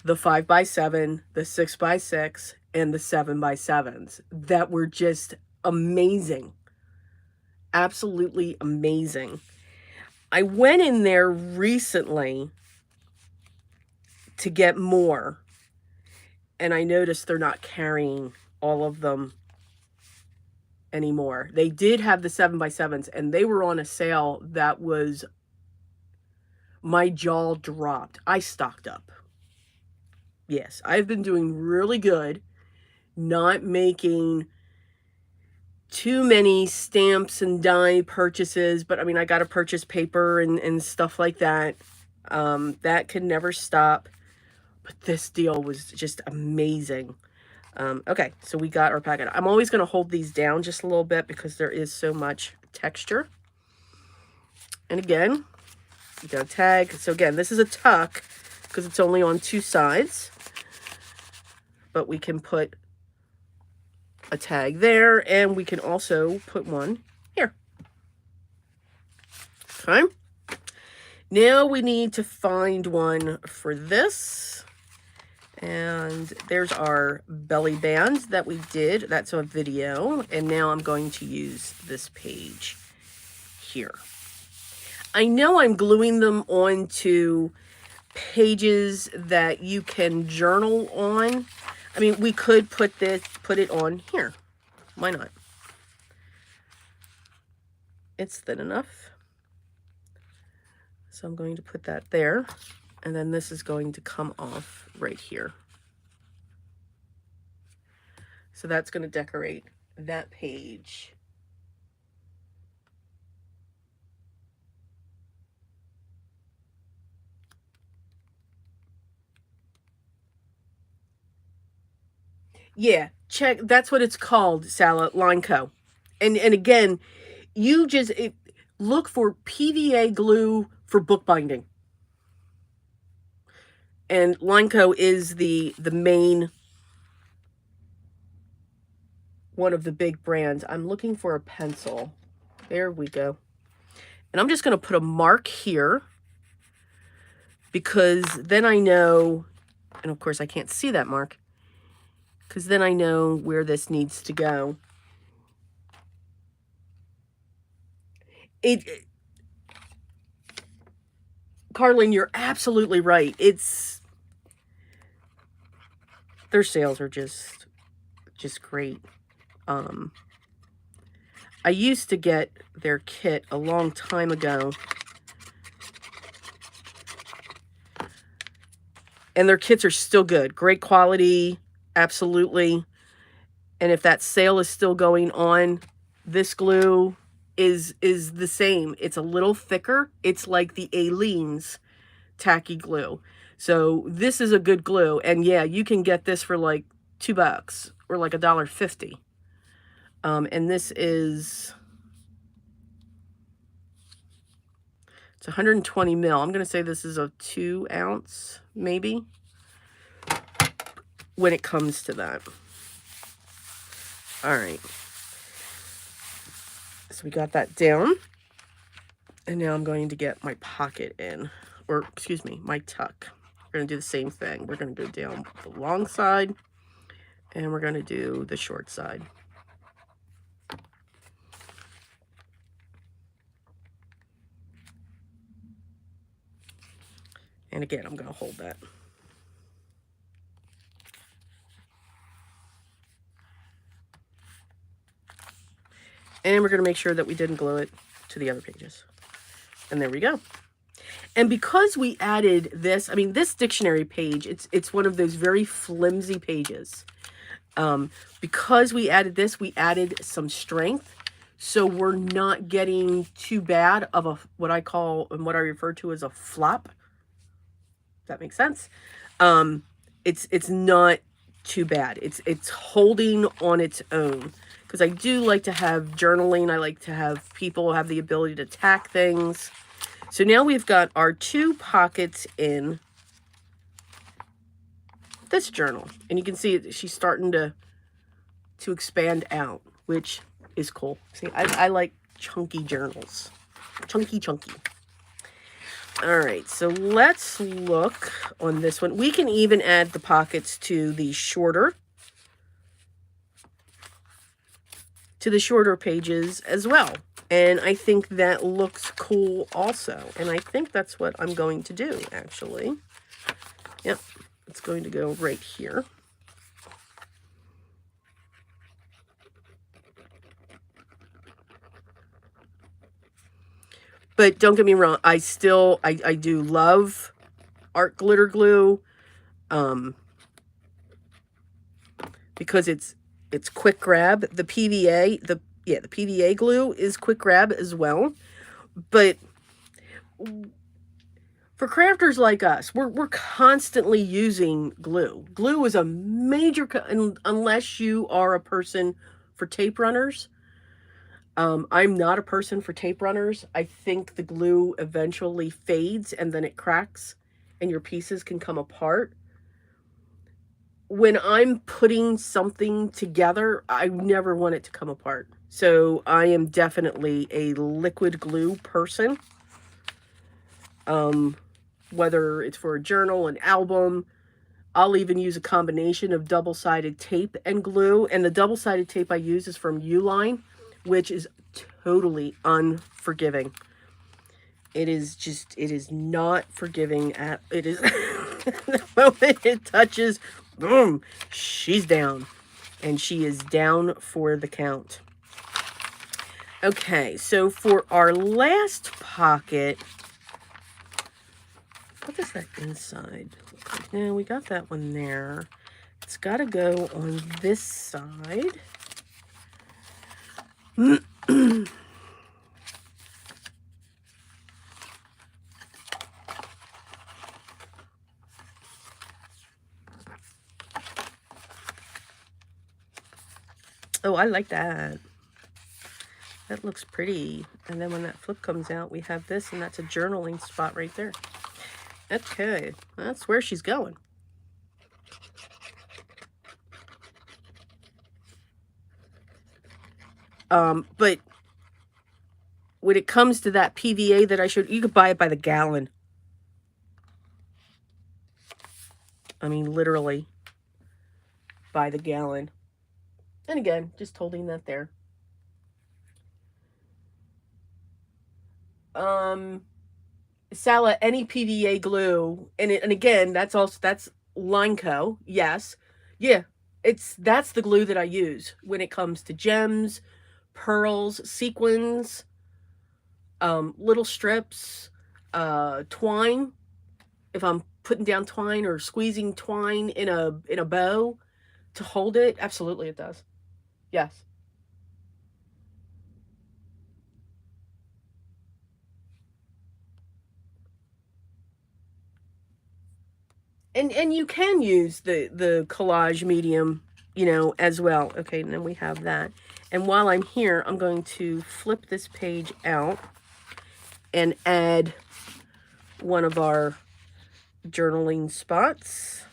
the 5x7, the 6x6, and the 7x7s that were just amazing. Absolutely amazing. I went in there recently to get more, and I noticed they're not carrying all of them anymore. They did have the 7x7s, and they were on a sale that was, my jaw dropped. I stocked up. Yes, I've been doing really good, not making too many stamps and die purchases, but I mean, I got to purchase paper and stuff like that. That can never stop. But this deal was just amazing. Okay, so we got our packet. I'm always going to hold these down just a little bit because there is so much texture. And again, you got a tag. So again, this is a tuck because it's only on 2 sides. But we can put a tag there, and we can also put one here. Okay. Now we need to find one for this. And there's our belly band that we did. That's a video. And now I'm going to use this page here. I know I'm gluing them onto pages that you can journal on. I mean, we could put it on here. Why not? It's thin enough. So I'm going to put that there. And then this is going to come off right here. So that's going to decorate that page. Yeah, check. That's what it's called, Sala, Line Co. And again, you just look for PVA glue for bookbinding. And Line Co is the main one of the big brands. I'm looking for a pencil. There we go. And I'm just going to put a mark here because then I know, and of course I can't see that mark, because then I know where this needs to go. Carlin, you're absolutely right. Their sales are just great. I used to get their kit a long time ago. And their kits are still good. Great quality, absolutely. And if that sale is still going on, this glue is the same. It's a little thicker. It's like the Aleene's tacky glue. So this is a good glue. And yeah, you can get this for like $2 or like $1.50. And this is, it's 120 mil. I'm going to say this is a 2 ounce, maybe, when it comes to that. All right. So we got that down. And now I'm going to get my pocket in, or excuse me, my tuck. We're going to do the same thing. We're going to go down the long side, and we're going to do the short side. And again, I'm going to hold that. And we're going to make sure that we didn't glue it to the other pages. And there we go. And because we added this, I mean, this dictionary page, it's one of those very flimsy pages. Because we added this, we added some strength. So we're not getting too bad of a, what I call, and what I refer to as a flop. That makes sense. It's not too bad. It's holding on its own. Because I do like to have journaling. I like to have people have the ability to tack things. So now we've got our 2 pockets in this journal. And you can see she's starting to expand out, which is cool. See, I like chunky journals. Chunky. All right, so let's look on this one. We can even add the pockets to the shorter pages as well. And I think that looks cool also. And I think that's what I'm going to do, actually. Yep, it's going to go right here. But don't get me wrong, I do love art glitter glue, because it's quick grab. The PVA, the PVA glue is quick grab as well. But for crafters like us, we're constantly using glue. Glue is a major, unless you are a person for tape runners. I'm not a person for tape runners. I think the glue eventually fades and then it cracks and your pieces can come apart. When I'm putting something together, I never want it to come apart. So I am definitely a liquid glue person. Whether it's for a journal, an album, I'll even use a combination of double-sided tape and glue. And the double-sided tape I use is from Uline, which is totally unforgiving. It is not forgiving it is, the moment it touches, boom, she's down. And she is down for the count. Okay, so for our last pocket, what does that inside look like? Now, we got that one there. It's got to go on this side. Oh, I like that. That looks pretty. And then when that flip comes out, we have this, and that's a journaling spot right there. Okay, that's where she's going. But when it comes to that PVA that I showed, you could buy it by the gallon. I mean, literally by the gallon. And again, just holding that there. Sala, any PVA glue, and again, that's Lineco, yes. Yeah, that's the glue that I use when it comes to gems, pearls, sequins, little strips, twine. If I'm putting down twine or squeezing twine in a bow to hold it, absolutely it does. Yes. And you can use the collage medium, you know, as well. Okay, and then we have that. And while I'm here, I'm going to flip this page out and add one of our journaling spots.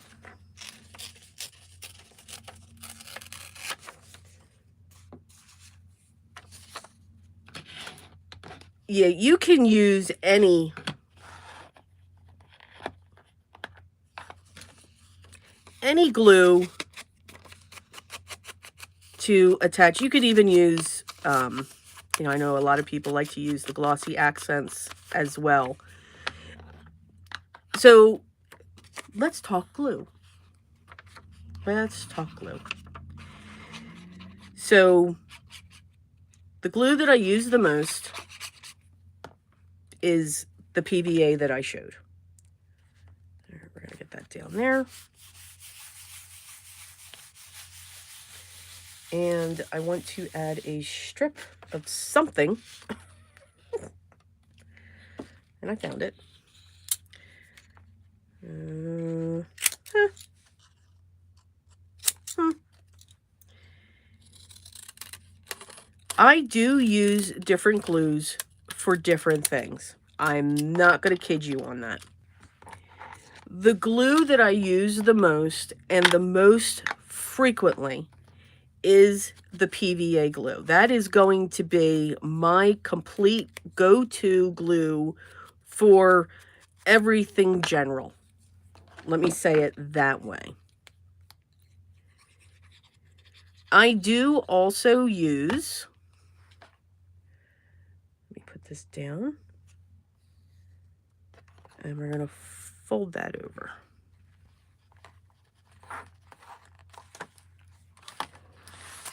Yeah, you can use any glue to attach. You could even use, you know, I know a lot of people like to use the glossy accents as well. So let's talk glue. Let's talk glue. So the glue that I use the most is the PVA that I showed. We're going to get that down there. And I want to add a strip of something. And I found it. I do use different glues for different things. I'm not going to kid you on that. The glue that I use the most and the most frequently is the PVA glue. That is going to be my complete go-to glue for everything general. Let me say it that way. I do also use, let me put this down, and we're going to fold that over.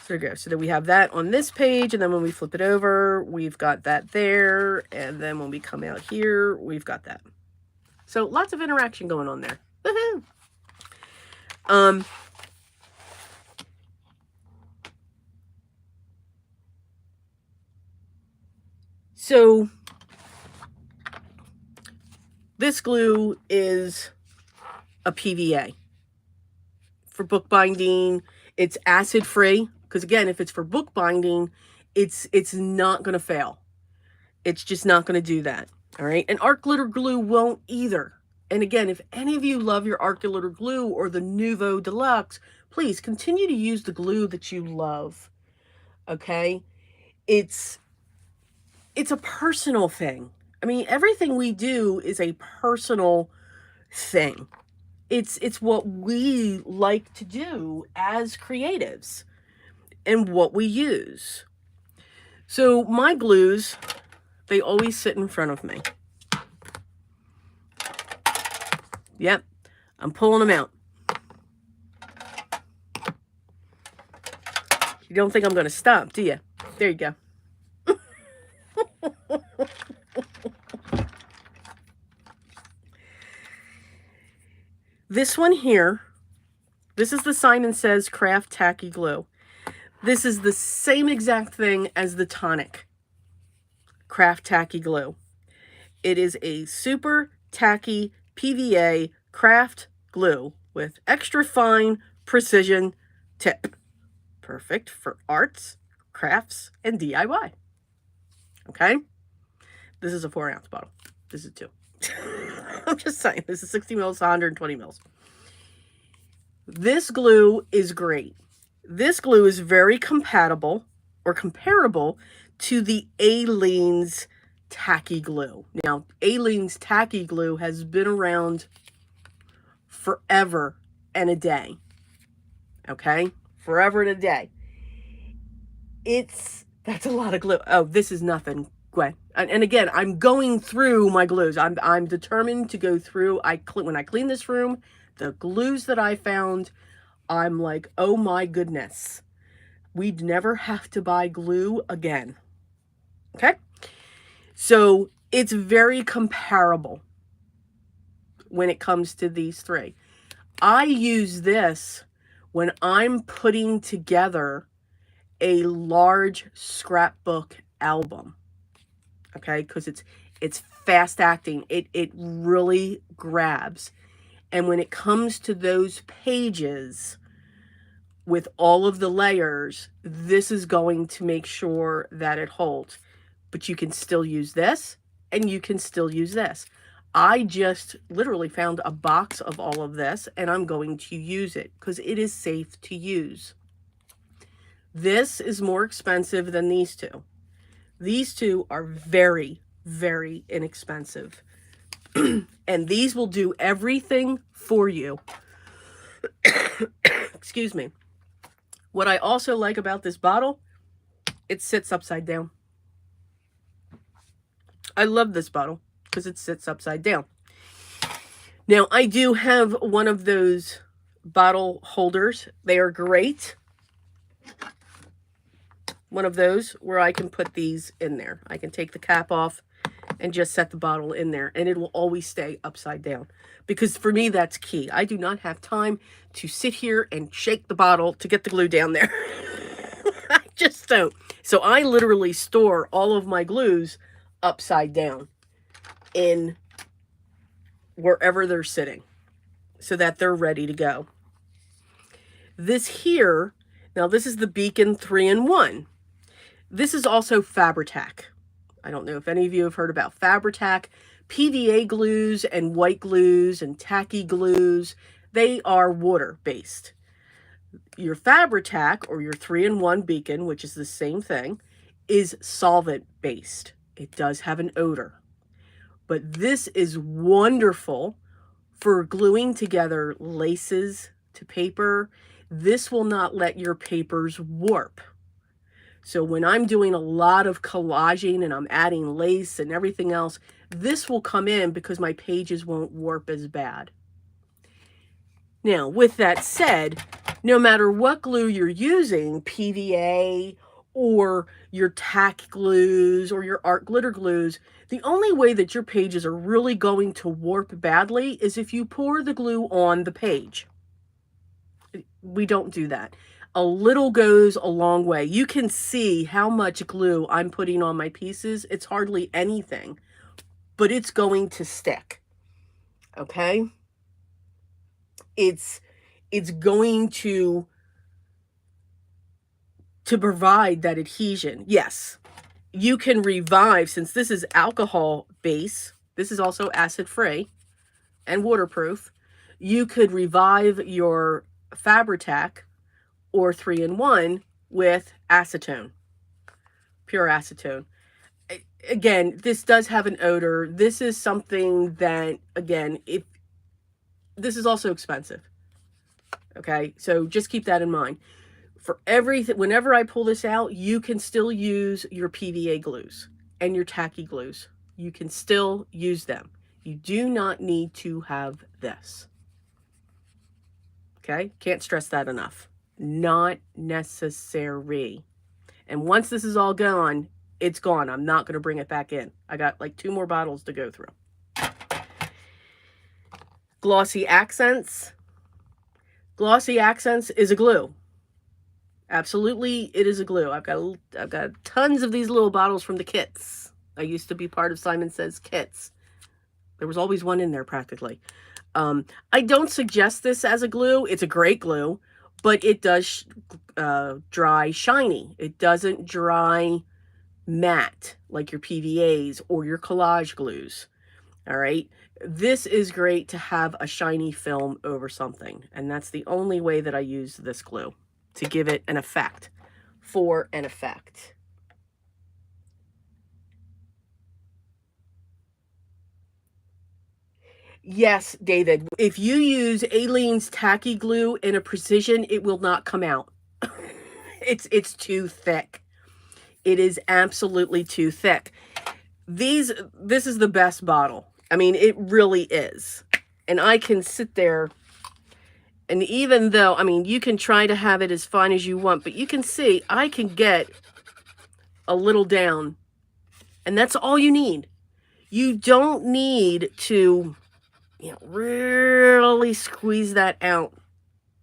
So there we go. So then we have that on this page, and then when we flip it over, we've got that there, and then when we come out here, we've got that. So lots of interaction going on there. Woohoo! So this glue is a PVA for bookbinding. It's acid free, because again, if it's for bookbinding, It's not going to fail. It's just not going to do that. All right. And art glitter glue won't either. And again, if any of you love your art glitter glue or the Nouveau Deluxe, please continue to use the glue that you love. Okay. It's a personal thing. I mean, everything we do is a personal thing. It's what we like to do as creatives and what we use. So my glues, they always sit in front of me. Yep, I'm pulling them out. You don't think I'm going to stop, do you? There you go. This one here, this is the Simon Says Craft Tacky Glue. This is the same exact thing as the Tonic Craft Tacky Glue. It is a super tacky PVA craft glue with extra fine precision tip. Perfect for arts, crafts, and DIY. Okay? This is a 4-ounce bottle. This is 2. I'm just saying, this is 60 mils, 120 mils. This glue is great. This glue is very compatible or comparable to the Aleene's tacky glue. Now, Aleene's tacky glue has been around forever and a day. Okay? Forever and a day. That's a lot of glue. Oh, this is nothing. Gwen. And again, I'm going through my glues. I'm determined to go through. When I clean this room, the glues that I found, I'm like, oh my goodness. We'd never have to buy glue again. Okay? So it's very comparable when it comes to these 3. I use this when I'm putting together a large scrapbook album. Okay, because it's fast acting. It really grabs. And when it comes to those pages with all of the layers, this is going to make sure that it holds. But you can still use this, and you can still use this. I just literally found a box of all of this, and I'm going to use it because it is safe to use. This is more expensive than these 2. These 2 are very, very inexpensive. And these will do everything for you. Excuse me. What I also like about this bottle, it sits upside down. I love this bottle because it sits upside down. Now, I do have one of those bottle holders. They are great. One of those where I can put these in there. I can take the cap off and just set the bottle in there, and it will always stay upside down. Because for me, that's key. I do not have time to sit here and shake the bottle to get the glue down there. I just don't. So I literally store all of my glues upside down in wherever they're sitting so that they're ready to go. This here, now this is the Beacon 3-in-1. This is also Fabri-Tac. I don't know if any of you have heard about Fabri-Tac. PVA glues and white glues and tacky glues, they are water-based. Your Fabri-Tac, or your 3-in-1 Beacon, which is the same thing, is solvent-based. It does have an odor. But this is wonderful for gluing together laces to paper. This will not let your papers warp. So when I'm doing a lot of collaging and I'm adding lace and everything else, this will come in because my pages won't warp as bad. Now, with that said, no matter what glue you're using, PVA or your tack glues or your art glitter glues, the only way that your pages are really going to warp badly is if you pour the glue on the page. We don't do that. A little goes a long way. You can see how much glue I'm putting on my pieces. It's hardly anything, but it's going to stick. Okay? It's going to to provide that adhesion. Yes, you can revive, since this is alcohol base, this is also acid-free and waterproof. You could revive your Fabri-Tac or 3-in-1 with acetone, pure acetone. Again, this does have an odor. This is something that, again, if this is also expensive. Okay, so just keep that in mind. For everything, whenever I pull this out, you can still use your PVA glues and your tacky glues. You can still use them. You do not need to have this. Okay, can't stress that enough. Not necessary. And once this is all gone, it's gone. I'm not going to bring it back in. I got like 2 more bottles to go through. Glossy Accents. Glossy Accents is a glue. Absolutely, it is a glue. I've got tons of these little bottles from the kits. I used to be part of Simon Says kits. There was always one in there practically. I don't suggest this as a glue. It's a great glue, but it does dry shiny. It doesn't dry matte like your PVAs or your collage glues. All right. This is great to have a shiny film over something. And that's the only way that I use this glue, to give it an effect, for an effect. Yes, David, if you use Aleene's tacky glue in a precision, it will not come out. It's too thick. It is absolutely too thick. This is the best bottle. I mean, it really is. And I can sit there, and even though, I mean, you can try to have it as fine as you want, but you can see I can get a little down, and that's all you need. You don't need to, really squeeze that out.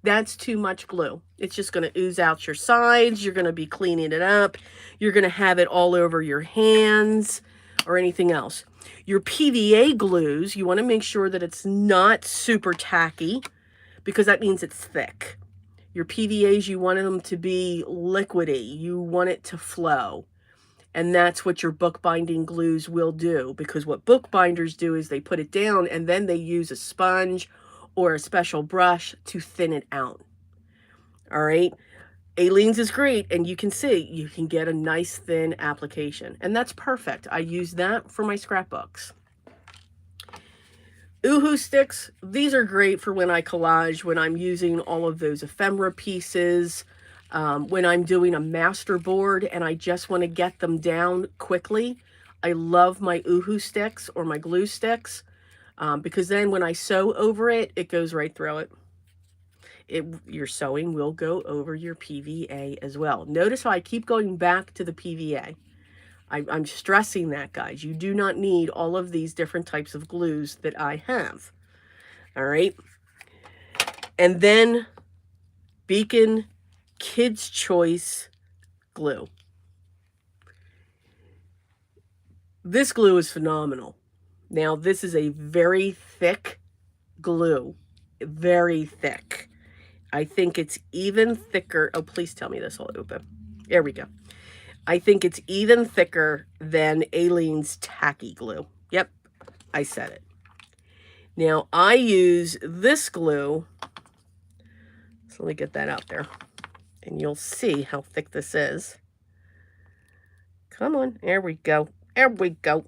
That's too much glue. It's just going to ooze out your sides. You're going to be cleaning it up. You're going to have it all over your hands or anything else. Your PVA glues, you want to make sure that it's not super tacky, because that means it's thick. Your PVAs, you want them to be liquidy. You want it to flow. And that's what your bookbinding glues will do, because what bookbinders do is they put it down and then they use a sponge or a special brush to thin it out. All right. Aleene's is great, and you can see you can get a nice thin application, and that's perfect. I use that for my scrapbooks. Oohoo sticks, these are great for when I collage, when I'm using all of those ephemera pieces, when I'm doing a master board and I just want to get them down quickly. I love my Oohoo sticks or my glue sticks, because then when I sew over it, it goes right through it. Your sewing will go over your PVA as well. Notice how I keep going back to the PVA. I'm stressing that, guys. You do not need all of these different types of glues that I have. All right. And then Beacon Kids Choice glue. This glue is phenomenal. Now, this is a very thick glue. Very thick. I think it's even thicker. Oh, please tell me this will open. There we go. I think it's even thicker than Aleene's tacky glue. Yep, I said it. Now, I use this glue. So let me get that out there, and you'll see how thick this is. Come on, there we go. There we go.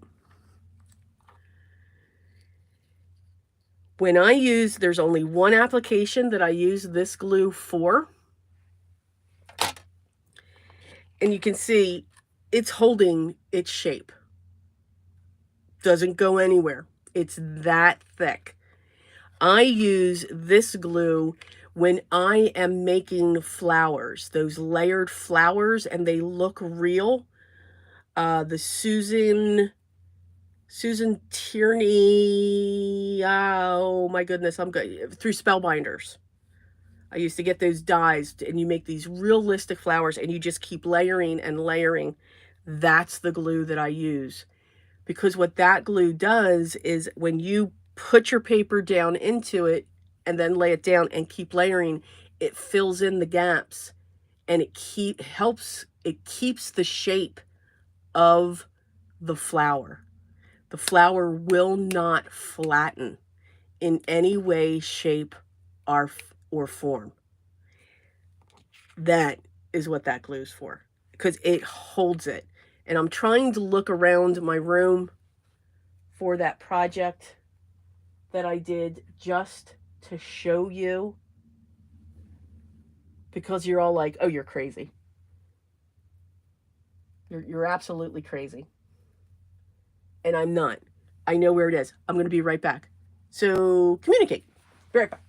When I use, there's only one application that I use this glue for. And you can see it's holding its shape. Doesn't go anywhere. It's that thick. I use this glue when I am making flowers, those layered flowers, and they look real. The Susan Tierney, oh my goodness, I'm good, through Spellbinders. I used to get those dies, and you make these realistic flowers, and you just keep layering and layering. That's the glue that I use. Because what that glue does is when you put your paper down into it and then lay it down and keep layering, it fills in the gaps and it keeps the shape of the flower. The flower will not flatten in any way, shape, or form. That is what that glue is for, because it holds it. And I'm trying to look around my room for that project that I did just to show you, because you're all like, oh, you're crazy. You're absolutely crazy. And I'm not. I know where it is. I'm going to be right back. So communicate. Be right back.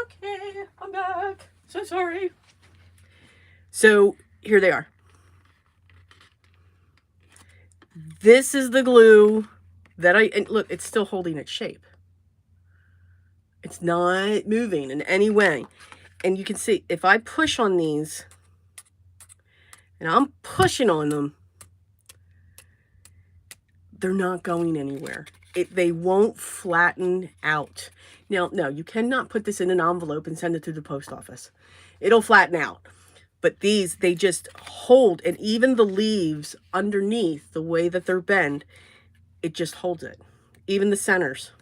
Okay, I'm back. So sorry. So here they are. This is the glue that and look, it's still holding its shape. It's not moving in any way. And you can see if I push on these, and I'm pushing on them, they're not going anywhere. They won't flatten out. Now, no, you cannot put this in an envelope and send it to the post office. It'll flatten out. But these, they just hold, and even the leaves underneath, the way that they're bent, it just holds it. Even the centers.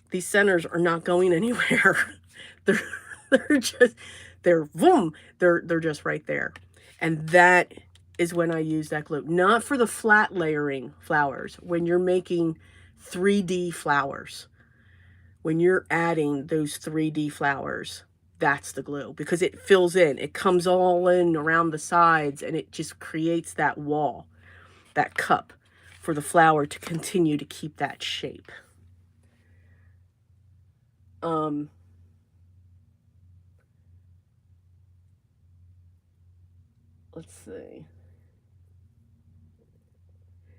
These centers are not going anywhere. they're just, they're boom, they're just right there. And that is when I use that glue. Not for the flat layering flowers. When you're making 3D flowers, when you're adding those 3D flowers, that's the glue, because it fills in. It comes all in around the sides, and it just creates that wall, that cup, for the flower to continue to keep that shape. Let's see.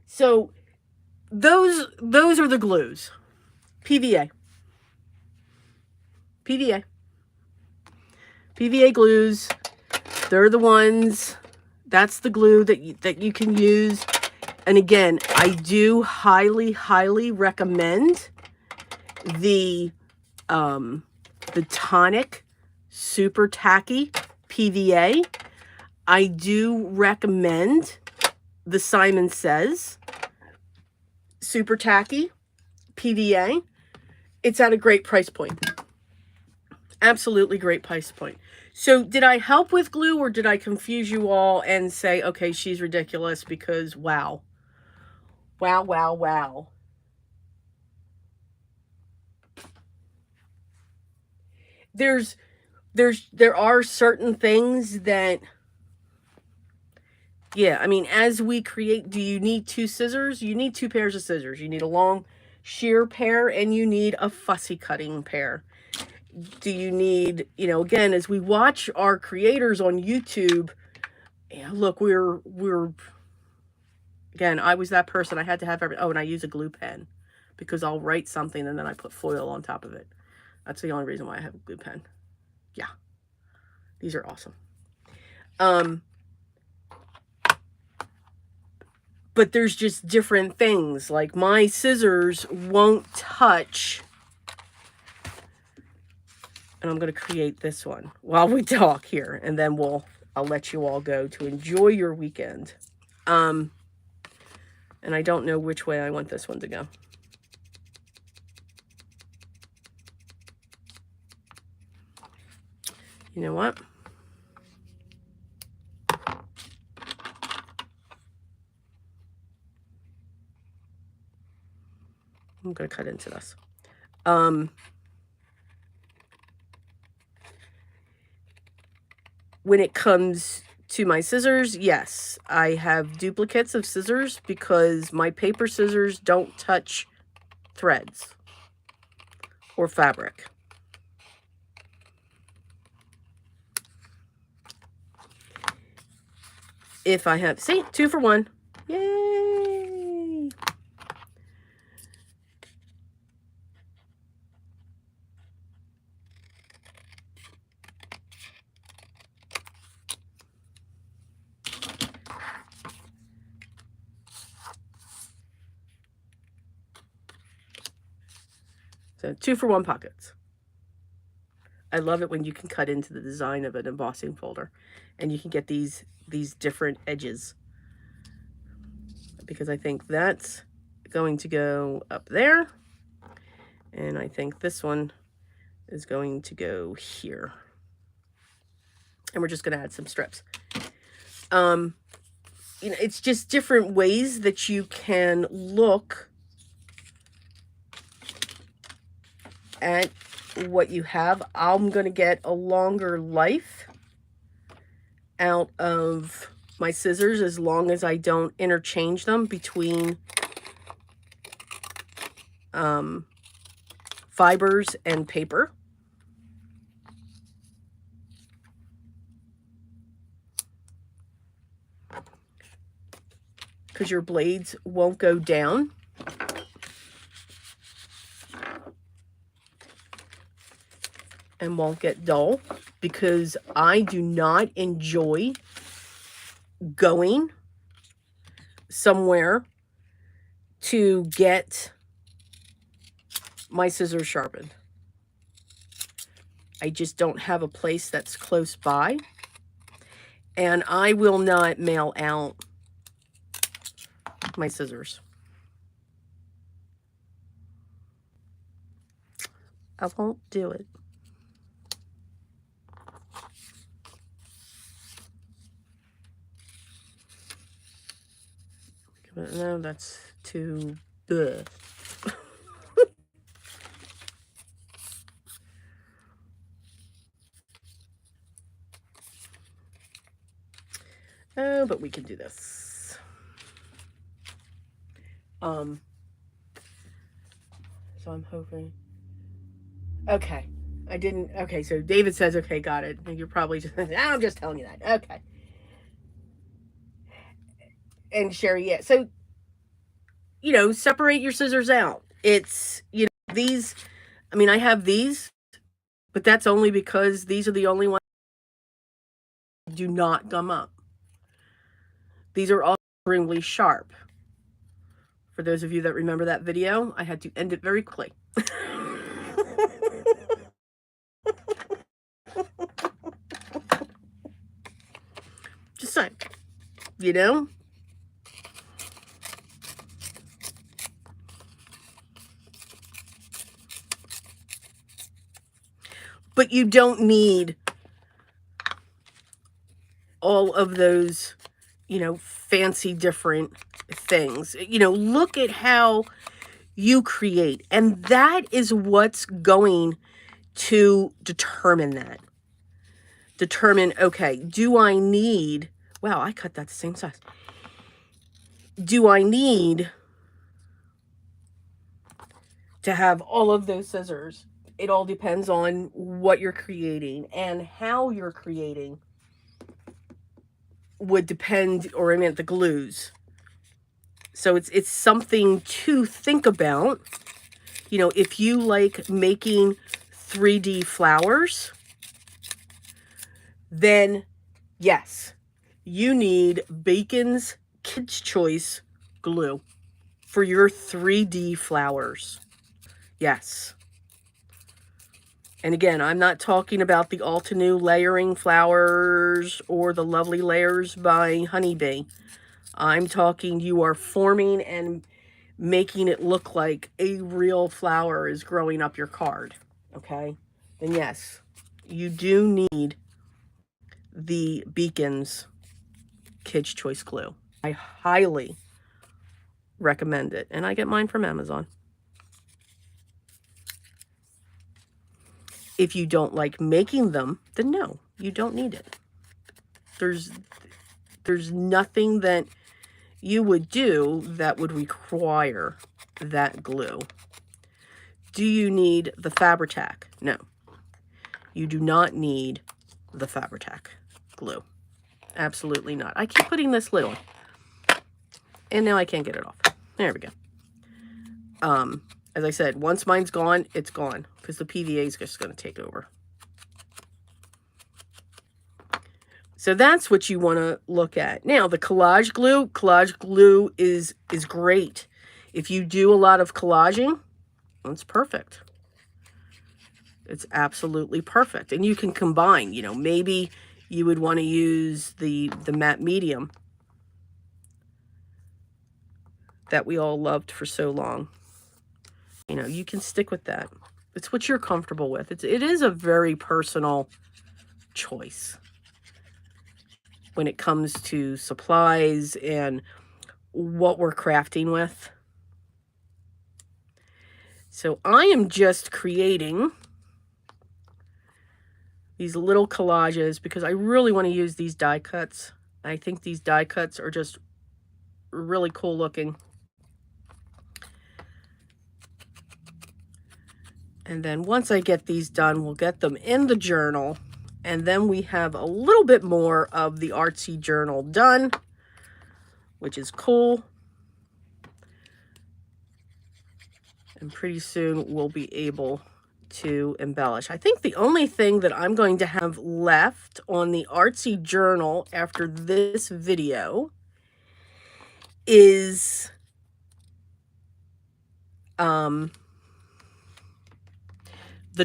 So those are the glues. PVA. PVA. PVA glues. They're the ones. That's the glue that you can use. And again, I do highly, highly recommend the Tonic Super Tacky PVA. I do recommend the Simon Says Super Tacky PVA. It's at a great price point. Absolutely great price point. So did I help with glue, or did I confuse you all and say, okay, she's ridiculous because wow. Wow, wow, wow. There are certain things that, yeah, I mean, as we create, do you need two scissors? You need two pairs of scissors. You need a long shear pair, and you need a fussy cutting pair. Do you need, you know, again, as we watch our creators on YouTube, yeah, look, we're again, I was that person. I had to have and I use a glue pen, because I'll write something and then I put foil on top of it. That's the only reason why I have a glue pen. Yeah. These are awesome. But there's just different things. Like my scissors won't touch. And I'm going to create this one while we talk here. And then I'll let you all go to enjoy your weekend. And I don't know which way I want this one to go. You know what? I'm going to cut into this. When it comes to my scissors, yes, I have duplicates of scissors because my paper scissors don't touch threads or fabric. If I have, see, 2 for 1. Yay! So 2 for 1 pockets. I love it when you can cut into the design of an embossing folder and you can get these different edges, because I think that's going to go up there, and I think this one is going to go here, and we're just going to add some strips. You know, it's just different ways that you can look at what you have. I'm going to get a longer life out of my scissors as long as I don't interchange them between fibers and paper. Because your blades won't go down. And won't get dull, because I do not enjoy going somewhere to get my scissors sharpened. I just don't have a place that's close by, and I will not mail out my scissors. I won't do it. No, that's too good. Oh, but we can do this. So I'm hoping. Okay. I didn't. Okay, so David says, okay, got it. You're probably just, I'm just telling you that. Okay. And Sherry, yeah. So, you know, separate your scissors out. It's, you know, these, I mean, I have these, but that's only because these are the only ones that do not gum up. These are all extremely sharp. For those of you that remember that video, I had to end it very quickly. Just saying, you know? But you don't need all of those, you know, fancy different things. You know, look at how you create. And that is what's going to determine that. Determine, okay, do I need, wow, I cut that the same size. Do I need to have all of those scissors? It all depends on what you're creating, and how you're creating would depend, or I mean the glues. So it's something to think about. You know, if you like making 3D flowers, then yes, you need Bacon's Kids' Choice glue for your 3D flowers. Yes. And again, I'm not talking about the Altenew layering flowers or the Lovely Layers by Honeybee. I'm talking you are forming and making it look like a real flower is growing up your card. Okay? Then yes, you do need the Beacons Kids Choice Glue. I highly recommend it. And I get mine from Amazon. If you don't like making them, then no, you don't need it. There's nothing that you would do that would require that glue. Do you need the Fabri-Tac? No. You do not need the Fabri-Tac glue. Absolutely not. I keep putting this lid on. And now I can't get it off. There we go. As I said, once mine's gone, it's gone. Because the PVA is just going to take over. So that's what you want to look at. Now, the collage glue is great. If you do a lot of collaging, it's perfect. It's absolutely perfect. And you can combine, you know, maybe you would want to use the matte medium that we all loved for so long. You know, you can stick with that. It's what you're comfortable with. It is a very personal choice when it comes to supplies and what we're crafting with. So I am just creating these little collages because I really want to use these die cuts. I think these die cuts are just really cool looking. And then once I get these done, we'll get them in the journal. And then we have a little bit more of the Artsy journal done, which is cool. And pretty soon we'll be able to embellish. I think the only thing that I'm going to have left on the Artsy journal after this video is the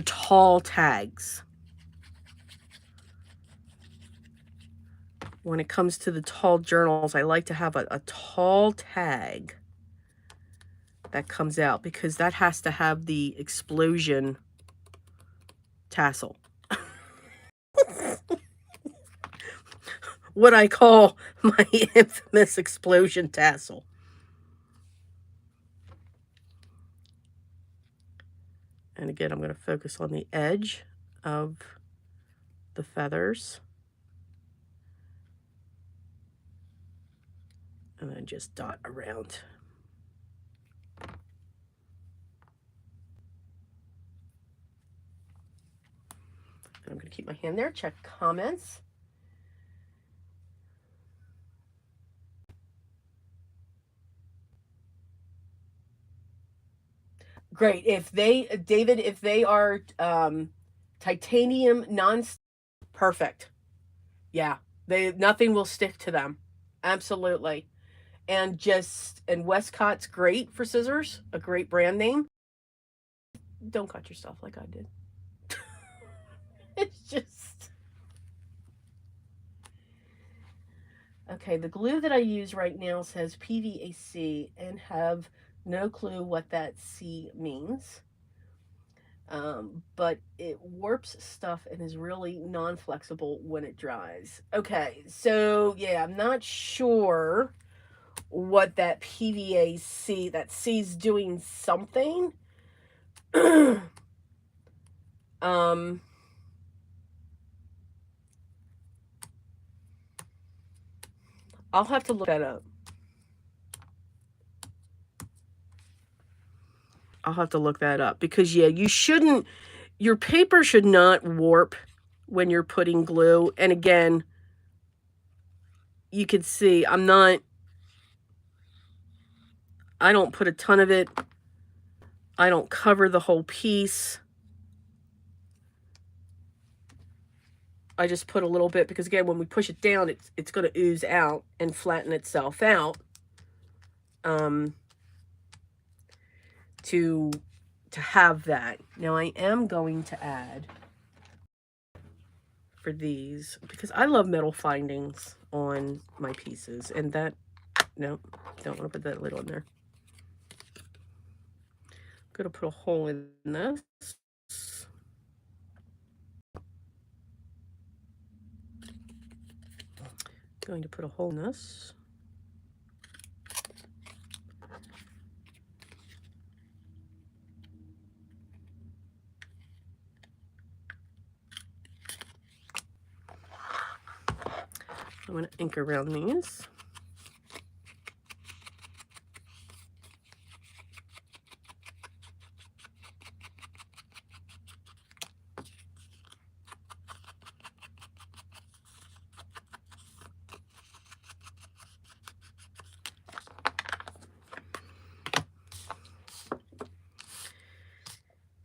tall tags. When it comes to the tall journals, I like to have a tall tag that comes out because that has to have the explosion tassel. What I call my infamous explosion tassel. And again, I'm going to focus on the edge of the feathers. And then just dot around. I'm going to keep my hand there, check comments. Great. If they, David, if they are titanium perfect. Yeah, nothing will stick to them. Absolutely. And Westcott's great for scissors, a great brand name. Don't cut yourself like I did. It's just... Okay, the glue that I use right now says PVAC and have no clue what that C means. But it warps stuff and is really non-flexible when it dries. Okay, so yeah, I'm not sure what that PVAC, that C's doing something. I'll have to look that up. I'll have to look that up because yeah, you shouldn't, your paper should not warp when you're putting glue. And again, you can see I don't put a ton of it. I don't cover the whole piece. I just put a little bit because again, when we push it down, it's going to ooze out and flatten itself out. to have that. Now I am going to add for these, because I love metal findings on my pieces, and that, no, don't want to put that lid on there. I'm going to put a hole in this. Going to put a hole in this. I'm going to ink around these.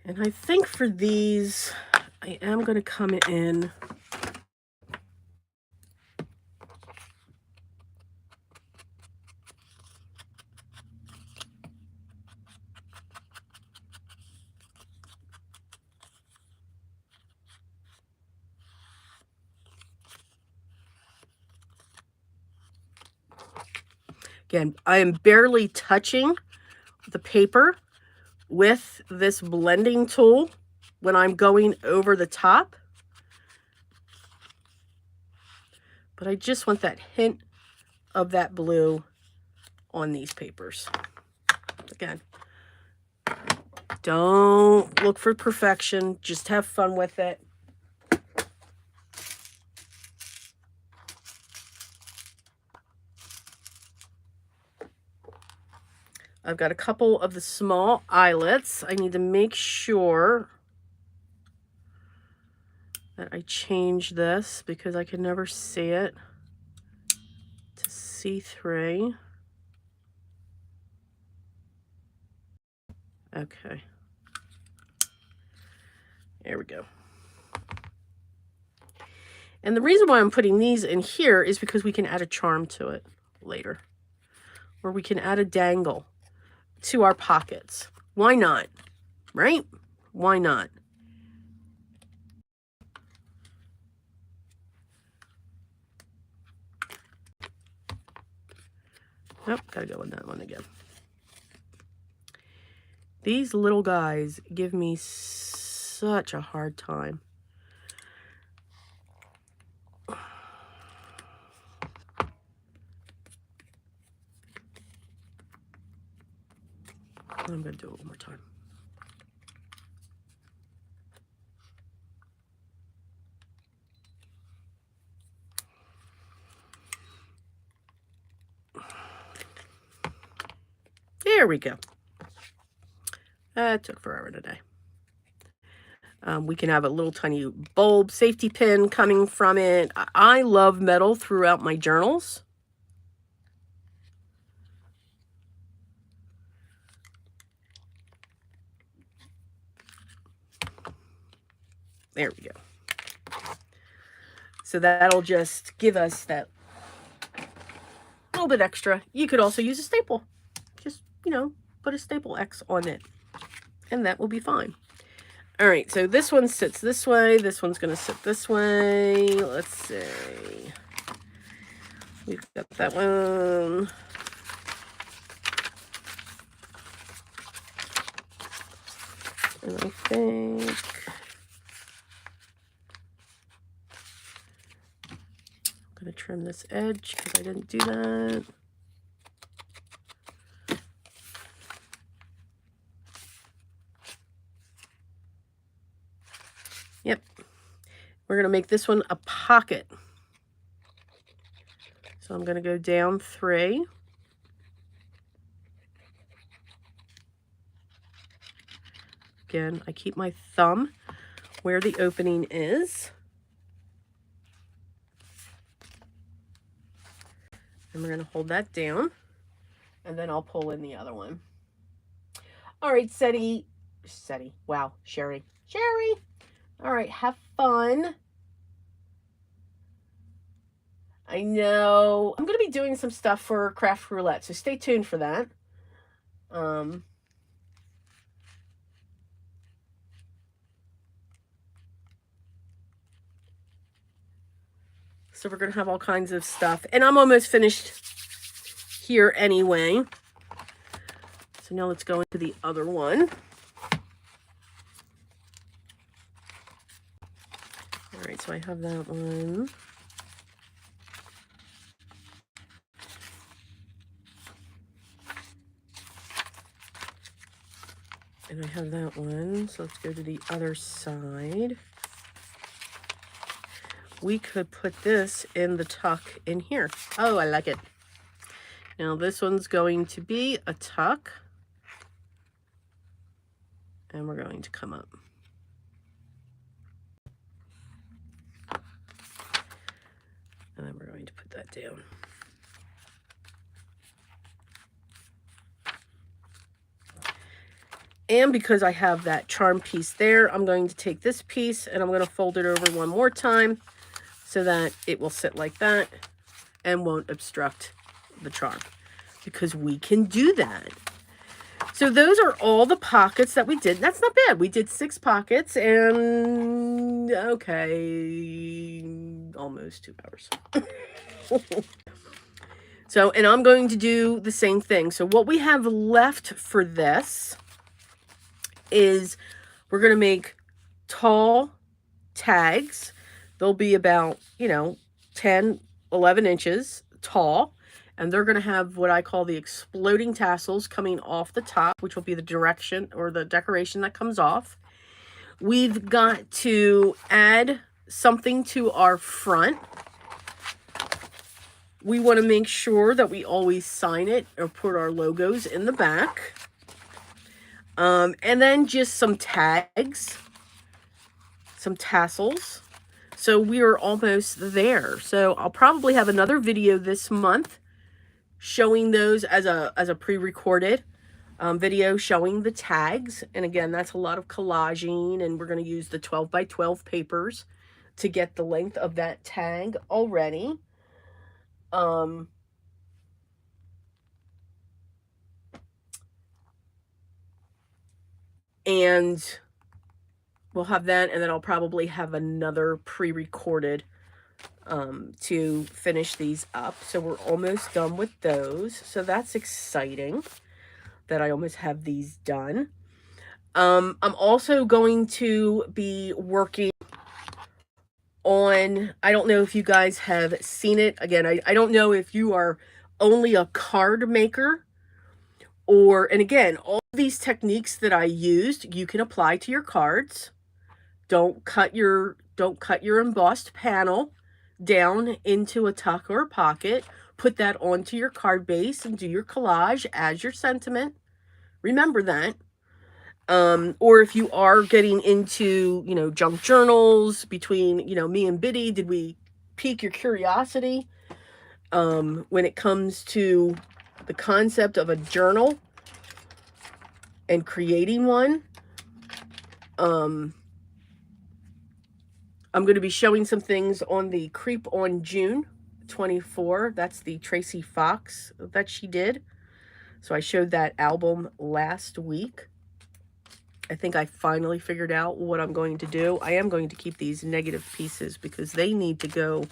And I think for these, I am going to come in again, I am barely touching the paper with this blending tool when I'm going over the top. But I just want that hint of that blue on these papers. Again, don't look for perfection. Just have fun with it. I've got a couple of the small eyelets. I need to make sure that I change this because I can never see it to C3. Okay. There we go. And the reason why I'm putting these in here is because we can add a charm to it later. Or we can add a dangle to our pockets. Why not? Right? Why not? Nope, gotta go with that one again. These little guys give me such a hard time. I'm going to do it one more time. There we go. That took forever today. We can have a little tiny bulb safety pin coming from it. I love metal throughout my journals. There we go. So that'll just give us that little bit extra. You could also use a staple. Just, you know, put a staple X on it. And that will be fine. All right, so this one sits this way. This one's going to sit this way. Let's see. We've got that one. And I think I'm going to trim this edge because I didn't do that. Yep. We're going to make this one a pocket. So I'm going to go down 3. Again, I keep my thumb where the opening is. And we're going to hold that down. And then I'll pull in the other one. All right, Seti. Wow, Sherry. All right, have fun. I know. I'm going to be doing some stuff for Craft Roulette, so stay tuned for that. So we're going to have all kinds of stuff. And I'm almost finished here anyway. So now let's go into the other one. All right, so I have that one. And I have that one. So let's go to the other side. We could put this in the tuck in here. Oh, I like it. Now this one's going to be a tuck. And we're going to come up. And then we're going to put that down. And because I have that charm piece there, I'm going to take this piece and I'm going to fold it over one more time so that it will sit like that and won't obstruct the charm, because we can do that. So those are all the pockets that we did. That's not bad. We did 6 pockets and okay, almost 2 hours. So, and I'm going to do the same thing. So what we have left for this is we're going to make tall tags. They'll be about, 10, 11 inches tall. And they're going to have what I call the exploding tassels coming off the top, which will be the direction or the decoration that comes off. We've got to add something to our front. We want to make sure that we always sign it or put our logos in the back. And then just some tags, some tassels. So we are almost there. So I'll probably have another video this month showing those as a pre-recorded video showing the tags. And again, that's a lot of collaging, and we're going to use the 12 by 12 papers to get the length of that tag already. And we'll have that, and then I'll probably have another pre-recorded to finish these up. So we're almost done with those. So that's exciting that I almost have these done. I'm also going to be working on, I don't know if you guys have seen it. Again, I don't know if you are only a card maker or, and again, all these techniques that I used, you can apply to your cards. Don't cut your embossed panel down into a tuck or a pocket. Put that onto your card base and do your collage as your sentiment. Remember that. Or if you are getting into, junk journals between, me and Biddy, did we pique your curiosity when it comes to the concept of a journal and creating one? I'm going to be showing some things on the Creep on June 24. That's the Tracy Fox that she did. So I showed that album last week. I think I finally figured out what I'm going to do. I am going to keep these negative pieces because they need to go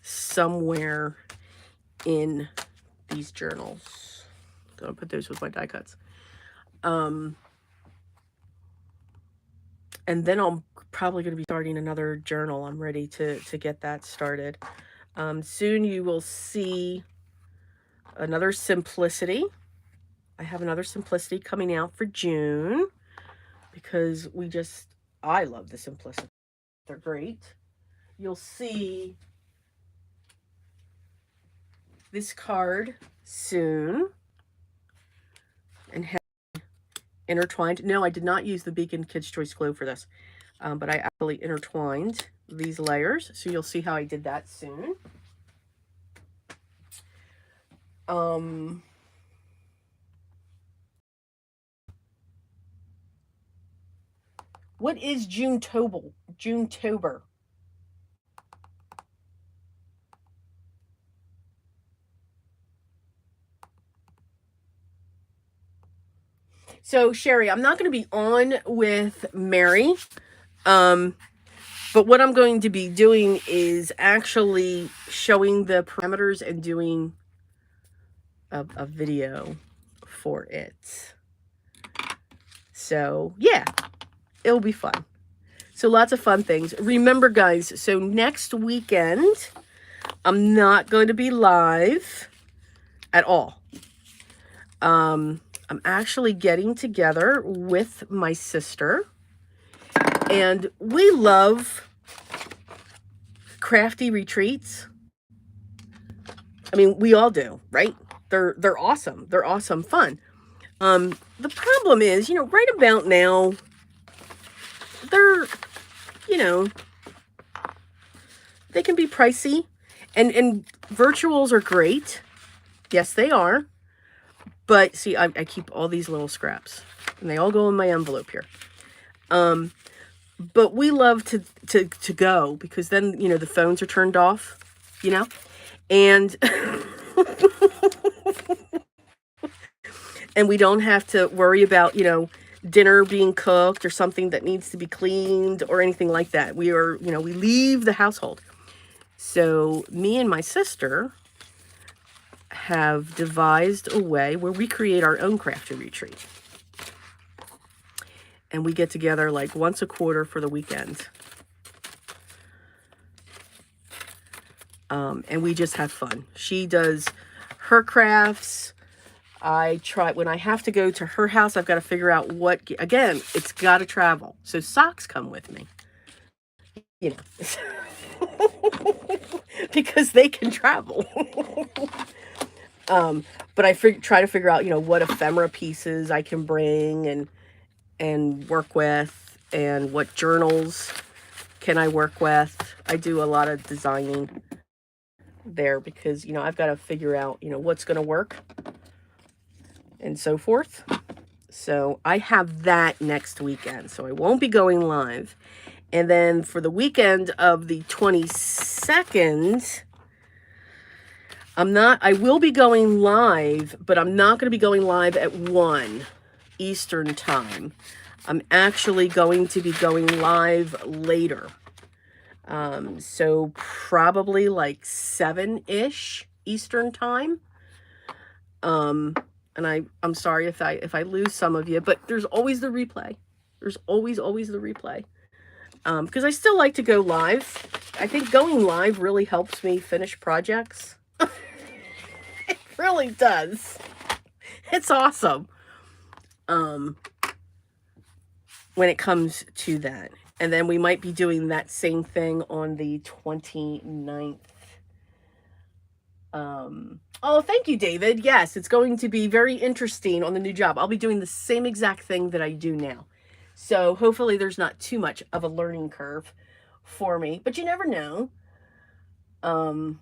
somewhere in these journals. So I'll put those with my die cuts. And then I'm probably going to be starting another journal. I'm ready to get that started. Soon you will see another Simplicity. I have another Simplicity coming out for June because I love the Simplicity. They're great. You'll see this card soon and have intertwined. No, I did not use the Beacon Kids Choice glue for this, but I actually intertwined these layers, so you'll see how I did that soon. What is Junetober? Junetober. So Sherry, I'm not going to be on with Mary. But what I'm going to be doing is actually showing the parameters and doing a video for it. So yeah, it'll be fun. So lots of fun things. Remember guys, so next weekend, I'm not going to be live at all. I'm actually getting together with my sister, and we love crafty retreats. I mean, we all do, right? They're awesome. They're awesome fun. The problem is, right about now, they're, they can be pricey, and virtuals are great. Yes, they are. But see, I keep all these little scraps, and they all go in my envelope here. But we love to go, because then, the phones are turned off, and and we don't have to worry about, dinner being cooked or something that needs to be cleaned or anything like that. We are, we leave the household. So me and my sister have devised a way where we create our own crafty retreat. And we get together like once a quarter for the weekend. And we just have fun. She does her crafts. I try, when I have to go to her house, I've got to figure out what, again, it's got to travel. So socks come with me, because they can travel. But I try to figure out, what ephemera pieces I can bring and work with, and what journals can I work with. I do a lot of designing there, because, I've got to figure out, what's going to work and so forth. So I have that next weekend, so I won't be going live. And then for the weekend of the 22nd, I will be going live, but I'm not going to be going live at 1 Eastern time. I'm actually going to be going live later. So probably like 7-ish Eastern time. And I'm sorry if I lose some of you, but there's always the replay. There's always the replay. Because I still like to go live. I think going live really helps me finish projects. It really does. It's awesome. When it comes to that. And then we might be doing that same thing on the 29th. Oh, thank you, David. Yes, it's going to be very interesting on the new job. I'll be doing the same exact thing that I do now. So hopefully there's not too much of a learning curve for me, but you never know. So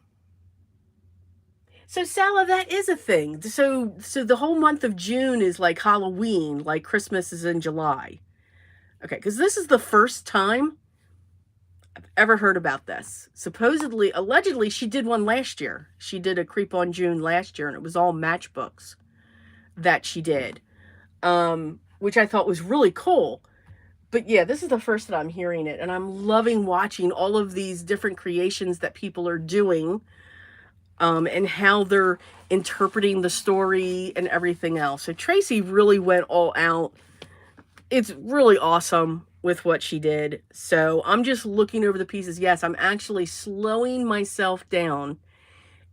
Sala, that is a thing. So the whole month of June is like Halloween, like Christmas is in July. Okay, because this is the first time I've ever heard about this. Supposedly, allegedly, she did one last year. She did a Creep on June last year, and it was all matchbooks that she did, which I thought was really cool. But yeah, this is the first that I'm hearing it, and I'm loving watching all of these different creations that people are doing, and how they're interpreting the story and everything else. So Tracy really went all out. It's really awesome with what she did. So I'm just looking over the pieces. Yes, I'm actually slowing myself down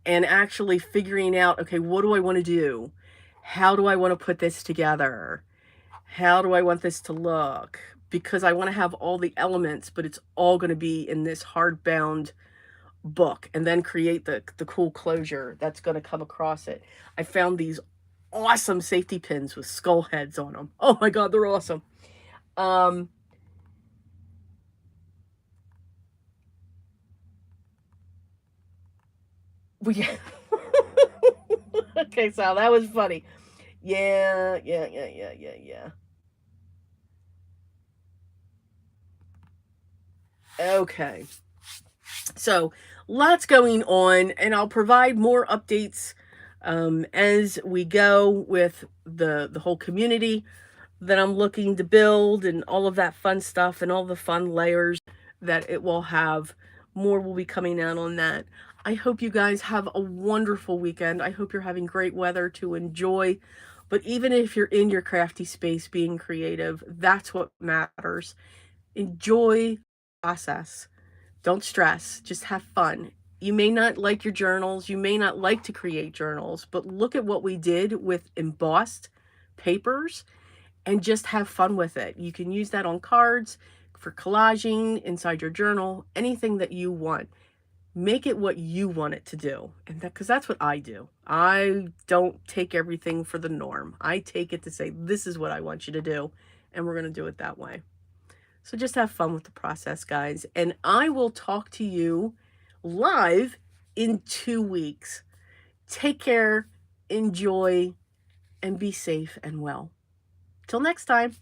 and actually figuring out, okay, what do I want to do? How do I want to put this together? How do I want this to look? Because I want to have all the elements, but it's all going to be in this hardbound book, and then create the cool closure that's going to come across it. I found these awesome safety pins with skull heads on them. Oh my God, they're awesome. Okay, Sal, that was funny. Yeah. Okay. So lots going on, and I'll provide more updates as we go with the whole community. that I'm looking to build and all of that fun stuff and all the fun layers that it will have. More will be coming out on that. I hope you guys have a wonderful weekend. I hope you're having great weather to enjoy. But even if you're in your crafty space being creative, that's what matters. Enjoy the process. Don't stress. Just have fun. You may not like your journals. You may not like to create journals, but look at what we did with embossed papers and just have fun with it. You can use that on cards, for collaging, inside your journal, anything that you want. Make it what you want it to do. And that, because that's what I do. I don't take everything for the norm. I take it to say, this is what I want you to do, and we're going to do it that way. So just have fun with the process, guys. And I will talk to you live in 2 weeks. Take care, enjoy, and be safe and well. Till next time.